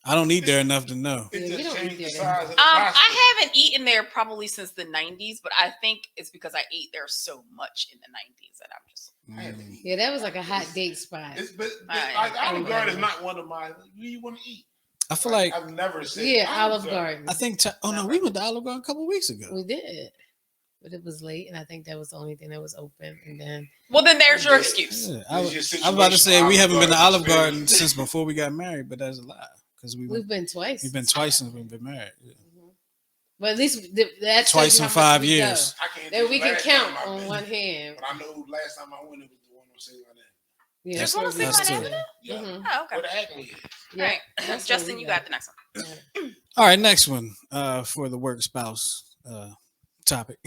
I don't eat there enough to know. It Yeah, we just don't changed eat the there. size of the pasta. I haven't eaten there probably since the 90s, but I think it's because I ate there so much in the 90s that I'm just. I haven't eaten. Yeah, that was like a hot date spot. But I- like Olive I- Garden is not one of my. Where you want to eat? I feel like I've never said. Yeah, Olive Garden. I think. Oh no, we went to Olive Garden a couple weeks ago. We did. But it was late, and I think that was the only thing that was open. And then Well, then there's your excuse. Yeah, It's your I was about to say situation we with haven't been to Olive Garden Garden since before we got married, but that's a lie because we've been twice. we've been twice since we've been married. Yeah. Mhm. But at least that's Twice in 5 years. I can't. That think we the can last count time I've on been. one hand. But I know last time I went, it was the one on Salem Avenue. Yeah, That's- one on where we that's went. two. Yeah. Mhm. Oh, okay. Where the Acme is. Yeah, All right. that's Justin, where we you go. got the next one. All right, next one for the work spouse topic.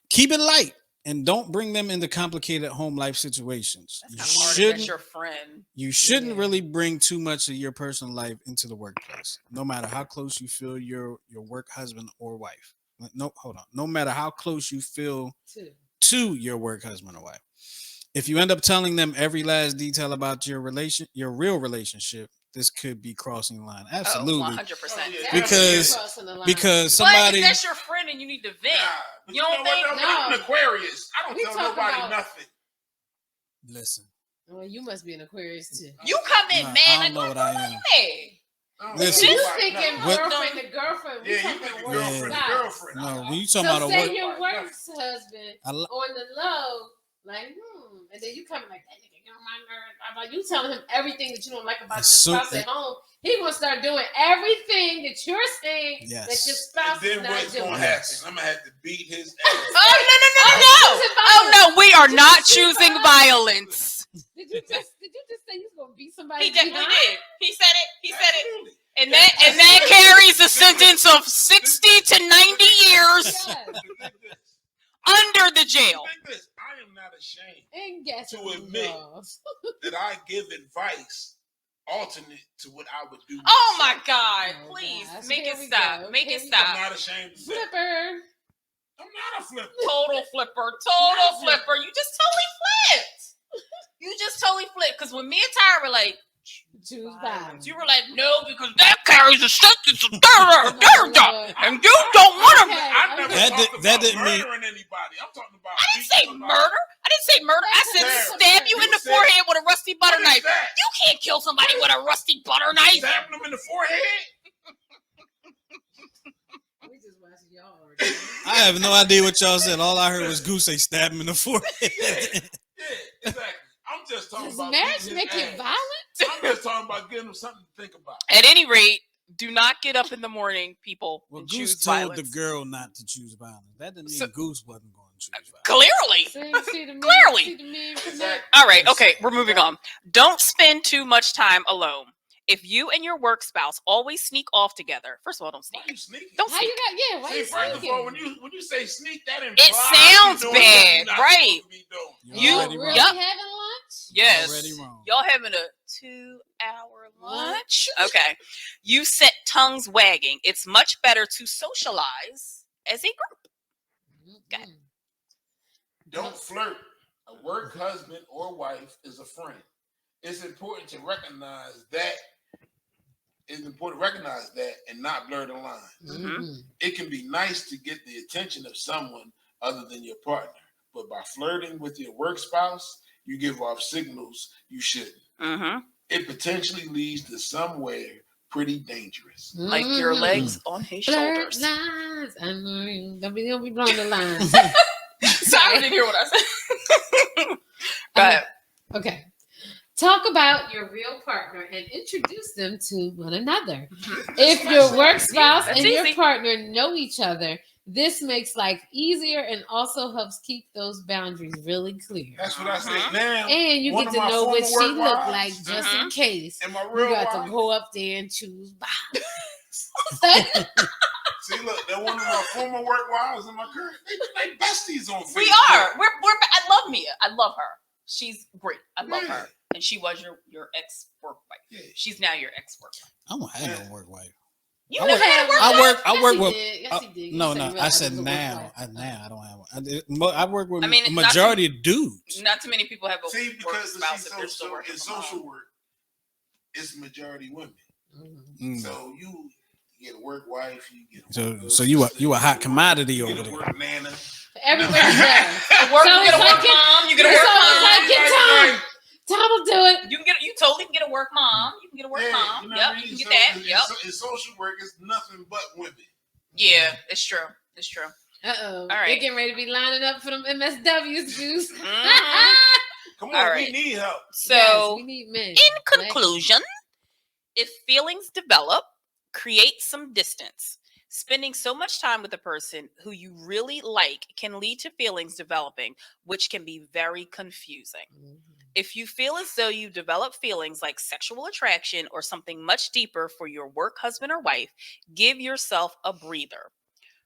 Keep it light and don't bring them into complicated home life situations. That's You not hard if shouldn't that's your friend. you shouldn't Yeah. really bring too much of your personal life into the workplace, no matter how close you feel your work husband or wife. No, hold on. No matter how close you feel Too. to your work husband or wife. If you end up telling them every last detail about your real relationship, this could be crossing the line. Oh, Absolutely. 100%. Oh, yeah. Because- Crossing the line. Because But somebody if that's your friend and you need to vent, But you don't know what, think? though? But I'm No. an Aquarius. I don't We tell talking nobody about- nothing. listen. Well, you must be an Aquarius too. You come in, Nah, man. I Like, don't know what why I you am. mad? I don't Listen. tell You nobody thinking nothing. What- girlfriend to girlfriend? We Yeah, you talking think work girlfriend to spouse. girlfriend. No, when you So talking about a say work, your work's husband I lo- on the low, like, and then you coming like that nigga get on my nerves. About you telling him everything that you don't like about your As soon- spouse at home. He gonna start doing everything that you're saying that Yes. your spouse And is then not what's doing. gonna happen? I'm gonna have to beat his ass. Oh no! We are not choosing violence. Did you just say you was gonna beat somebody? He definitely behind? did. He said it. He said it. Absolutely. And that carries a sentence of 60 to 90 years Yes. Think this. under the jail. Think this. I am not ashamed And guess To what, admit. y'all? that I give advice alternate to what I would do. Oh my myself. God! Oh, Please gosh. make Here it we stop. go. Make Here it we I'm stop. not ashamed to say. Flipper. I'm not a flipper. Total flipper. Total flipper. You just totally flipped. You just totally flipped. Because when me and Tyra were like, Choose violence. you were like, no, because that carries a sentence of Oh, Lord. and you don't want to. Okay. I never That talked did- that about didn't mean- murdering anybody. I'm talking about. I didn't say murder. I didn't say murder. I said That's stab you in You the said- forehead with a rusty butter What is knife. that? You can't kill somebody with a rusty butter knife. Stabbing them in the forehead? We just watching y'all already. I have no idea what y'all said. All I heard was Goose say stab him in the forehead. Yeah, exactly. I'm just talking Does about marriage beating make his you ass. violent? I'm just talking about giving them something to think about. At any rate, do not get up in the morning, people, Well, and Goose choose told violence. the girl not to choose violence. That didn't mean So- Goose wasn't going to choose violence. Clearly. See the man, Clearly. see the man from Exactly. that. All right. Okay. We're moving on. Don't spend too much time alone. If you and your work spouse always sneak off together, first of all, don't Why sneak. you sneaking? Don't How sneak. you got? Yeah, why See, you first of sneaking? all, when you say sneak, that implies sounds you're doing bad, something you're not right. supposed to be doing. You- Oh, already really wrong. having lunch? Yes. Already wrong. Y'all having a 2-hour lunch? Okay. You set tongues wagging. It's much better to socialize as a group. Okay. Mm-mm. Don't flirt. A work husband or wife is a friend. It's important to recognize that. It's important to recognize that and not blur the line. Mhm. It can be nice to get the attention of someone other than your partner, but by flirting with your work spouse, you give off signals you shouldn't. Mm-hmm. It potentially leads to somewhere pretty dangerous. Like your Mhm. legs on his Blurred shoulders. lines. I know you don't be blowing the lines. Sorry, I didn't hear what I said. Go ahead. Okay. Talk about your real partner and introduce them to one another. If your work spouse That's and your easy. partner know each other, this makes life easier and also helps keep those boundaries really clear. That's what I say. Mhm. Now, And you one get of to my know what former she work look wives, like just in case. and my You real got to wife, go up there and choose violence. see, look, they're one of my former work wives and my current. They besties on Facebook. We are. We're. I love Mia. I love her. She's great. I love Yeah. her. And she was your ex work wife. Yeah. She's now your ex work wife. I don't have no work wife. You I never work- had a work I wife? work. I Yes, work he with. did. Yes, he did. You No, said no. you I realized said it was a work now. wife. Now I don't have one. I work with I mean, a not majority of dudes. Not too many people have a See, work because spouse if they're still in working from home. social work, it's majority women. Mhm. Mm. So you get a work wife, you get a So, work so you a sister, you a hot get commodity you over get a there. work nana. Everywhere he goes. Work, So you get it's a work like it- mom. You get a it's work almost mom. like get Tom. Tom will do it. You can get. You totally can get a work mom. You can get a work mom. you know Yep, what I you mean? can So get that. in- Yep. In social work, it's nothing but women. Yeah, it's true. It's true. Uh-oh. All They're right. getting ready to be lining up for them MSWs, Juice. Mhm. Come on, All we right. need help. So, Yes, we need men. in conclusion, if feelings develop, create some distance. Spending so much time with a person who you really like can lead to feelings developing, which can be very confusing. Mhm. If you feel as though you develop feelings like sexual attraction or something much deeper for your work husband or wife, give yourself a breather.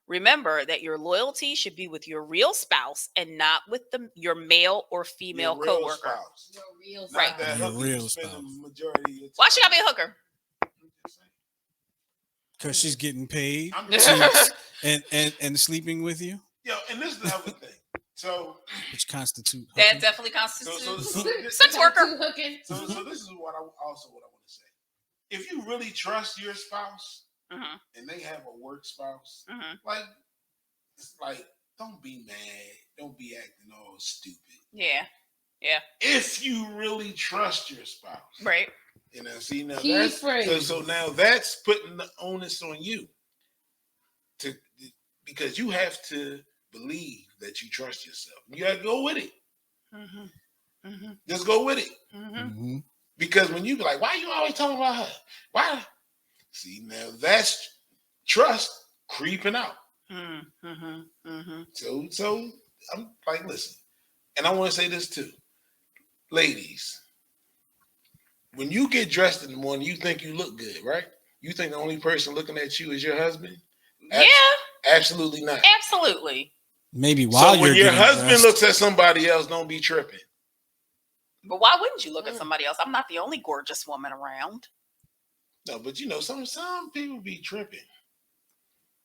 Remember that your loyalty should be with your real spouse and not with your male or female Your real coworker. spouse. Your real Not Right. that Your hooker real you spend the spouse. majority of your Why she time. gotta be a hooker? I'm just saying. Because she's getting paid I'm Yeah. just and sleeping with you, Yo, and this is the other thing. So, which constitute That hooking. definitely so, constitutes this, sex worker. Two hooking. so this is what I want to say. If you really trust your spouse Mhm, and they have a work spouse, mhm. like it's like don't be mad, don't be acting all stupid. Yeah. If you really trust your spouse, Right. you know, see now Key that's phrase. so now that's putting the onus on you to because you have to believe that you trust yourself. You gotta go with it. Mhm, mhm, Just go with it. mhm. Mhm. Because when you be like, why you always talking about her? Why? See, now that's trust creeping out. Mhm, mhm, mhm. So I'm like, listen, and I want to say this too. Ladies, when you get dressed in the morning, you think you look good, right? You think the only person looking at you is your husband? Yeah, Absolutely not. absolutely. Maybe while So when you're your getting husband dressed, looks at somebody else, don't be tripping. But why wouldn't you look at Mm. somebody else? I'm not the only gorgeous woman around. No, but you know, some people be tripping.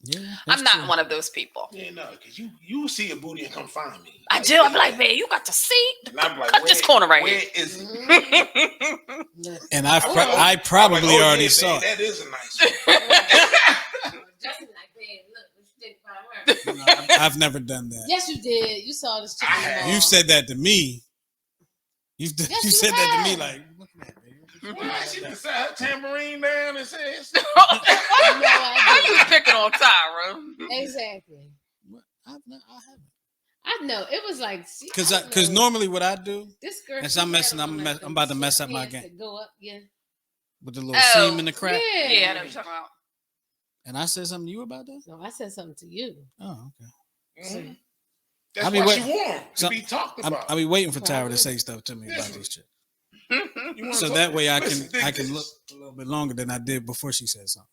yeah, I'm that's not true. one of those people. Yeah, no, because you see a booty and come find me. I do. I'm like, man, you got to see. And I'm like, Cut this corner right where here. is it? Mhm. Listen. And I probably I'm like, oh, already yeah, saw babe, it. that is a nice one. Justin like, man, look, what you think about her? No, I've never done that. Yes, you did. You saw this chick. I in the have. mall. You said that to me. You Yes, you you said that to me have. like, look at that, baby. Why she just sat her tambourine down and says, Why you picking on Tyra? Exactly. What? I haven't. I know. It was like, see, I don't Because know. normally what I do This girl. as she I'm had messing, on, I'm like, mess- them I'm about to mess up my sweatpants game that Go up, yeah. with the little Oh, seam in the crack. Yeah. Yeah, I know what you're talking about. And I said something to you about that. No, I said something to you. Oh, okay. mm-hmm. That's I mean, why what- she wore 'em, to so- be talked I'm, about. I be waiting for Tyra Probably. to say stuff to me about Listen. this shit, You wanna so talk- that way I Listen, can dig look this. a little bit longer than I did before she said something.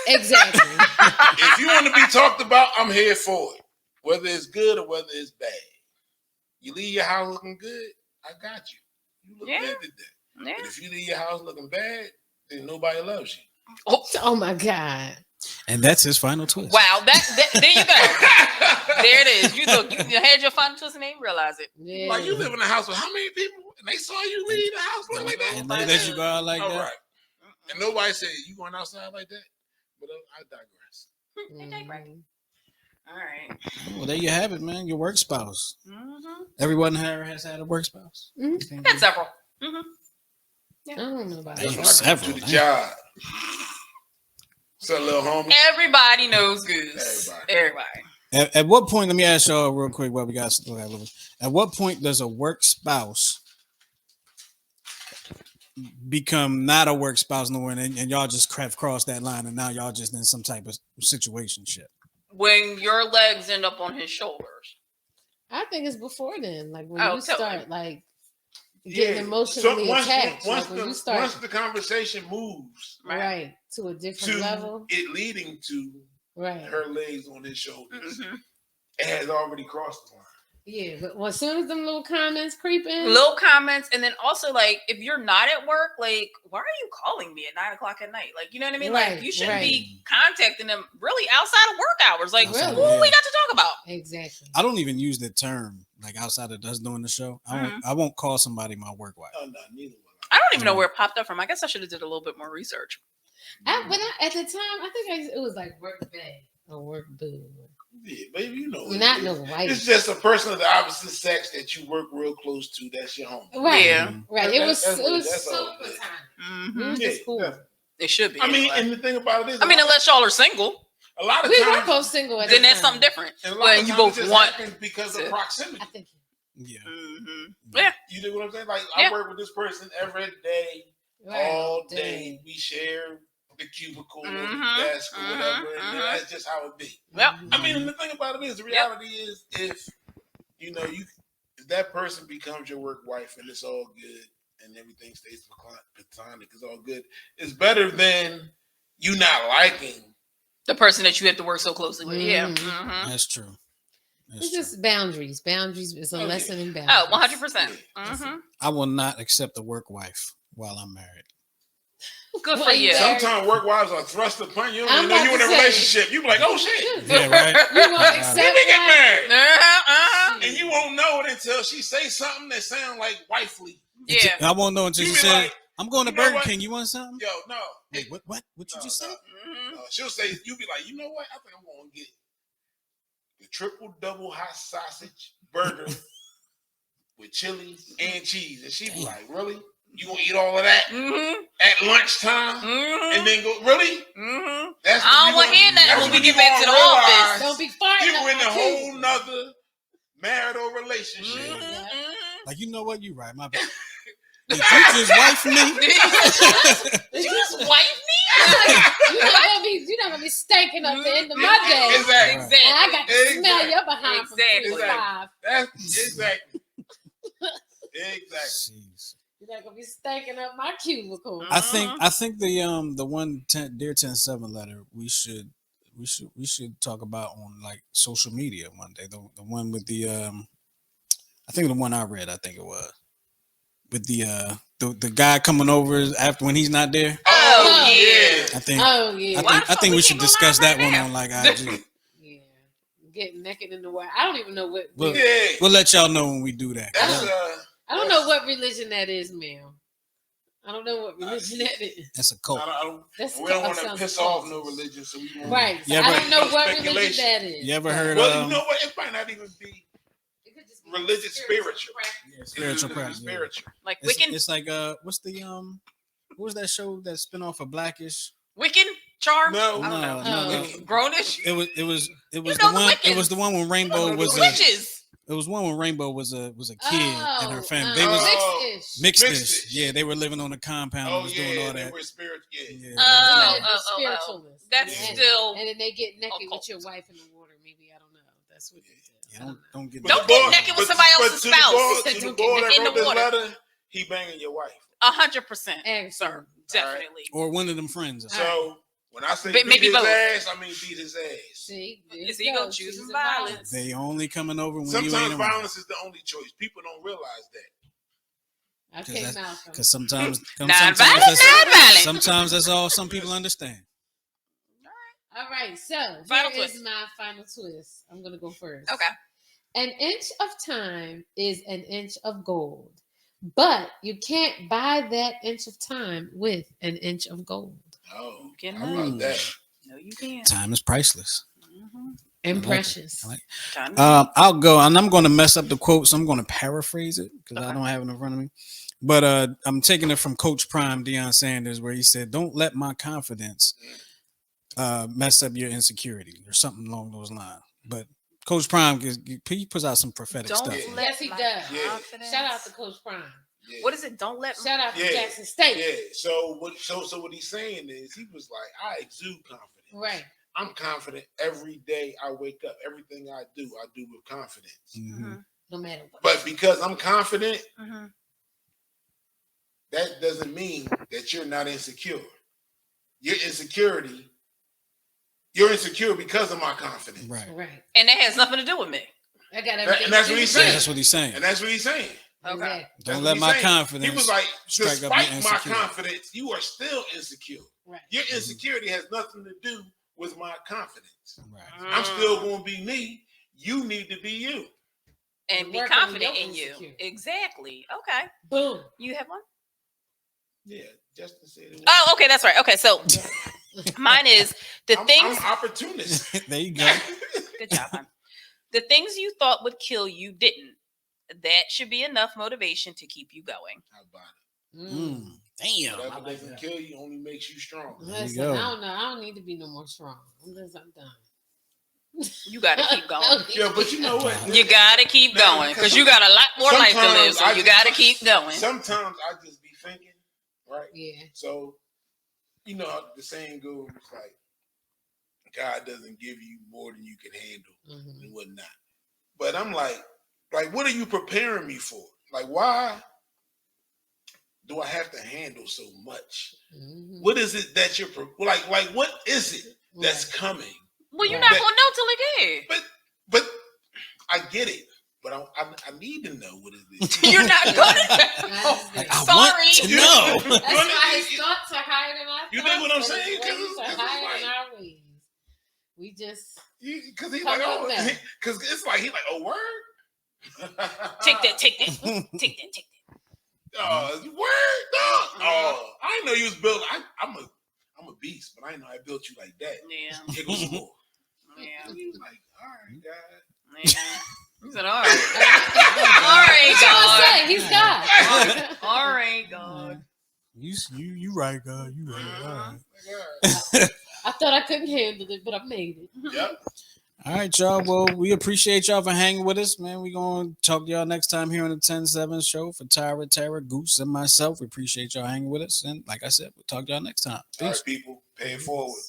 Exactly. If you want to be talked about, I'm here for it. Whether it's good or whether it's bad. You leave your house looking good, I got you. You look Yeah. good today. Yeah. But if you leave your house looking bad, then nobody loves you. Oh my God. And that's his final twist. Wow, that there you go. There it is. You had your final twist and they didn't realize it. Yeah. Like you live in a house with how many people? And they saw you leave the house looking like that? And they let you go out like All that. right. And nobody said, you going outside like that? But I digress. Mhm. All right. Well, there you have it, man. Your work spouse. Mm-hmm. Everyone here has had a work spouse. Mhm. Had several. Mm-hmm. I don't know about Damn. that. So I go to the job. What's up, little homie? Everybody knows Goose. Everybody. At what point? Let me ask y'all real quick. What we got? At what point does a work spouse become not a work spouse no more, and y'all just have crossed that line, and now y'all just in some type of situation shit? When your legs end up on his shoulders. I think it's before then. Like when Oh, you totally. start like getting Yeah. emotionally once, attached. Once, Like when you the, start once the conversation moves right to a different to level. it leading to Right. her legs on his shoulders, Mm-hmm. it has already crossed the line. Yeah, but as soon as them little comments creep in, Little comments, and then also like if you're not at work, like why are you calling me at 9 o'clock at night? Like you know what I mean? Right, Like you shouldn't right. be contacting them really outside of work hours. Like Outside, what yeah. we got to talk about? exactly. I don't even use the term like outside of us doing the show. I won't call somebody my work wife. Oh no, neither will I don't even know where it popped up from. I guess I should have did a little bit more research. At the time, I think it was like work bae or work boo. Yeah, baby, you know. Not it no is. wife. It's just a person of the opposite sex that you work real close to. That's your home. Right. Yeah. Right. That- It was that's what- super that's all it is. time. Mm-hmm. We was Yeah, just cool. definitely. It should be. I mean, anyway. and the thing about it is, I mean, unless y'all are single, a lot of We were times, both single at then the that's time. something different. and a lot when of you times both it just want happens because to- of proximity. I think Yeah. Mm-hmm. Yeah. You know what I'm saying? Like Yeah. I work with this person every day, right. all day. We share the cubicle, or the Mhm, desk, or whatever, and mhm. that's just how it be. Yep. I mean, and the thing about it is, the reality is, if you know, if that person becomes your work wife and it's all good and everything stays platonic, it's all good. It's better than you not liking the person that you have to work so closely with. Yeah. Mhm. Mhm. That's true. That's It's true. just boundaries. Boundaries is a Oh, lesson yeah. in boundaries. Oh, 100%. Mhm. I will not accept a work wife while I'm married. Good for Well, you you. better- Sometimes work wives are thrust upon you. You I'm don't even know about you in to a say- relationship. You be like, oh shit. Yeah, right. You won't Right. accept Let me get one? married. Uh-huh. And you won't know it until she say something that sound like wifely. Yeah. I won't know until You she be said, like, "I'm going to you know Burger what? King. You want something?" Yo, no. Wait, what? What? What you No, just no. said? Mhm. She'll say, you be like, you know what? I think I'm going to get the triple double hot sausage burger with chili and cheese. And she be Damn. like, really? You going to eat all of that Mhm. at lunchtime? Mhm. And then go, really? Mhm. That's I don't when want to you hear gonna- that that's when we when get you back to the gonna office. realize Don't be farting. You up in my a whole kids. nother marital relationship. Mhm. Mhm. Like, you know what? You right. My bad. Did you just wife me? Did you just wife me? You're not gonna be stinking up the end of my day. Exactly. And I got to smell Exactly. your behind from 3 to Exactly. 5. That's exactly. Exactly. Jeez. You're not gonna be stinking up my cubicle. I think the one Dear 10-7 letter we should talk about on like social media one day. The one with the I think the one I read, I think it was with the guy coming over after when he's not there. Oh, Oh, yeah. I think Oh yeah, Why the I fuck think we we can't should go discuss live that right one now? on like IG. yeah. Getting naked in the wild. I don't even know what. Well, Yeah. We'll let y'all know when we do that. That's I don't know what religion that is, ma'am. I don't know what religion that is. That's a cult. I don't, That's we don't want to sounds piss off no cultish. religion, so we won't. Right. So Yeah, I but- don't know what religion Speculation. that is. You ever but heard Well, you know what? It might not even be it could just be religious spiritual. Spiritual It's practice. Yeah. spiritual. Like It's, Wiccan? it's like what's the what was that show that spin off of Blackish? Wiccan? Charm? No. I don't know. No. Grownish? It was know the the one. It was Wiccans. the one when I Rainbow know was the a. Witches. It was one when Rainbow was a kid and her family. They Oh, was mixed-ish. mixed. Yeah, they were living on a compound and Oh was doing yeah, all they that. were spiritual. Yeah. Yeah. They're Oh. spiritualists. That's Yeah. still. And then they get naked occult. with your wife in the water. Maybe I don't know. That's what they do. Yeah, don't get Don't that. get naked with somebody else's to the spouse. boy- to the Don't boy get that in the wrote this water. letter, he banging your wife. 100%. Excellent. Sir. Definitely. Or one of them friends. So when I say But maybe beat his both. ass, I mean beat his ass. See, there His you ego go. choosing Choosing violence. They only coming over when you ain't Sometimes around. violence is the only choice. People don't realize that. Okay, Cause Malcolm. Because sometimes Non-violent, that's, non-violent. sometimes that's all some people understand. All right, so Final here is twist. my final twist. I'm gonna go first. Okay. An inch of time is an inch of gold, but you can't buy that inch of time with an inch of gold. Oh, Get how Mm. about that? No, you can't. Time is priceless. Mhm. And like it. precious. I like Time- I'll go, and I'm going to mess up the quote, so I'm going to paraphrase it because I Okay. don't have it in front of me. But I'm taking it from Coach Prime, Deion Sanders, where he said, "Don't let my confidence mess up your insecurity," or something along those lines. But Coach Prime, he puts out some prophetic Don't stuff. Yeah. let Yes, he my does. Yeah. confidence- Shout out to Coach Prime. Yeah. What is it? Don't let. Shout out to Yeah. Jackson State. Yeah. So what he's saying is he was like, I exude confidence. Right. I'm confident every day I wake up. Everything I do with confidence. Mhm. No matter what. But because I'm confident, Mhm. that doesn't mean that you're not insecure. You're insecure because of my confidence. Right. Right. And that has nothing to do with me. I got That- everything. and that's to what do he's with saying. you. That's what he's saying. And that's what he's saying. Okay. Exactly. That's Don't what let he's my saying. confidence He was like, strike up despite your my insecurity. confidence, you are still insecure. Right. Your insecurity has nothing to do with my confidence. Right. I'm still going to be me. You need to be you. And be Work on confident your in you. insecurity. Exactly. Okay. Boom. You have one? Yeah, Justin said it. Oh, okay. That's right. Okay. So mine is the I'm things. opportunist. There you go. Good job, hon. The things you thought would kill you didn't. That should be enough motivation to keep you going. How about it? Mm, damn. I Whatever like doesn't that. kill you only makes you strong. There you Listen, go. I don't know. I don't need to be no more strong. I'm done. You got to keep going. Yeah, but you know what? You got to keep Now, going because you got a lot more life to live. sometimes So I you just- got to keep going. Sometimes I just be thinking, right? Yeah. So, you know, the saying goes like, God doesn't give you more than you can handle Mhm. and whatnot. But I'm like, Like, what are you preparing me for? Like, why do I have to handle so much? Mhm. What is it that you're like? What is it that's Right. coming? Well, you're Right. not gonna know till it get. But I get it. But I need to know what it is. You're not gonna. I I Sorry. want to know. That's why his thoughts are higher than our You thoughts. dig what I'm and his saying? ways are 'Cause it's higher like- than our ways. We just Because he's Come like, on now. because it's like he's like, oh, word. Take that. Take that. Take that. Take that. Word, dog. Oh, I didn't know you was built. I'm a beast, but I didn't know I built you like that. Yeah. Here goes more. Yeah. He was like, all right, God. Yeah. He said, all right. All right, That's what God. I'm saying. He's God. All right, God. You right, God. You right. All right. Like, I thought I couldn't handle it, but I made it. all right. Yep. All right, y'all. Well, we appreciate y'all for hanging with us, man. We're going to talk to y'all next time here on the 10-7 show. For Tyra, Tara, Goose, and myself, we appreciate y'all hanging with us. And like I said, we'll talk to y'all next time. All Peace. right, people, pay it forward.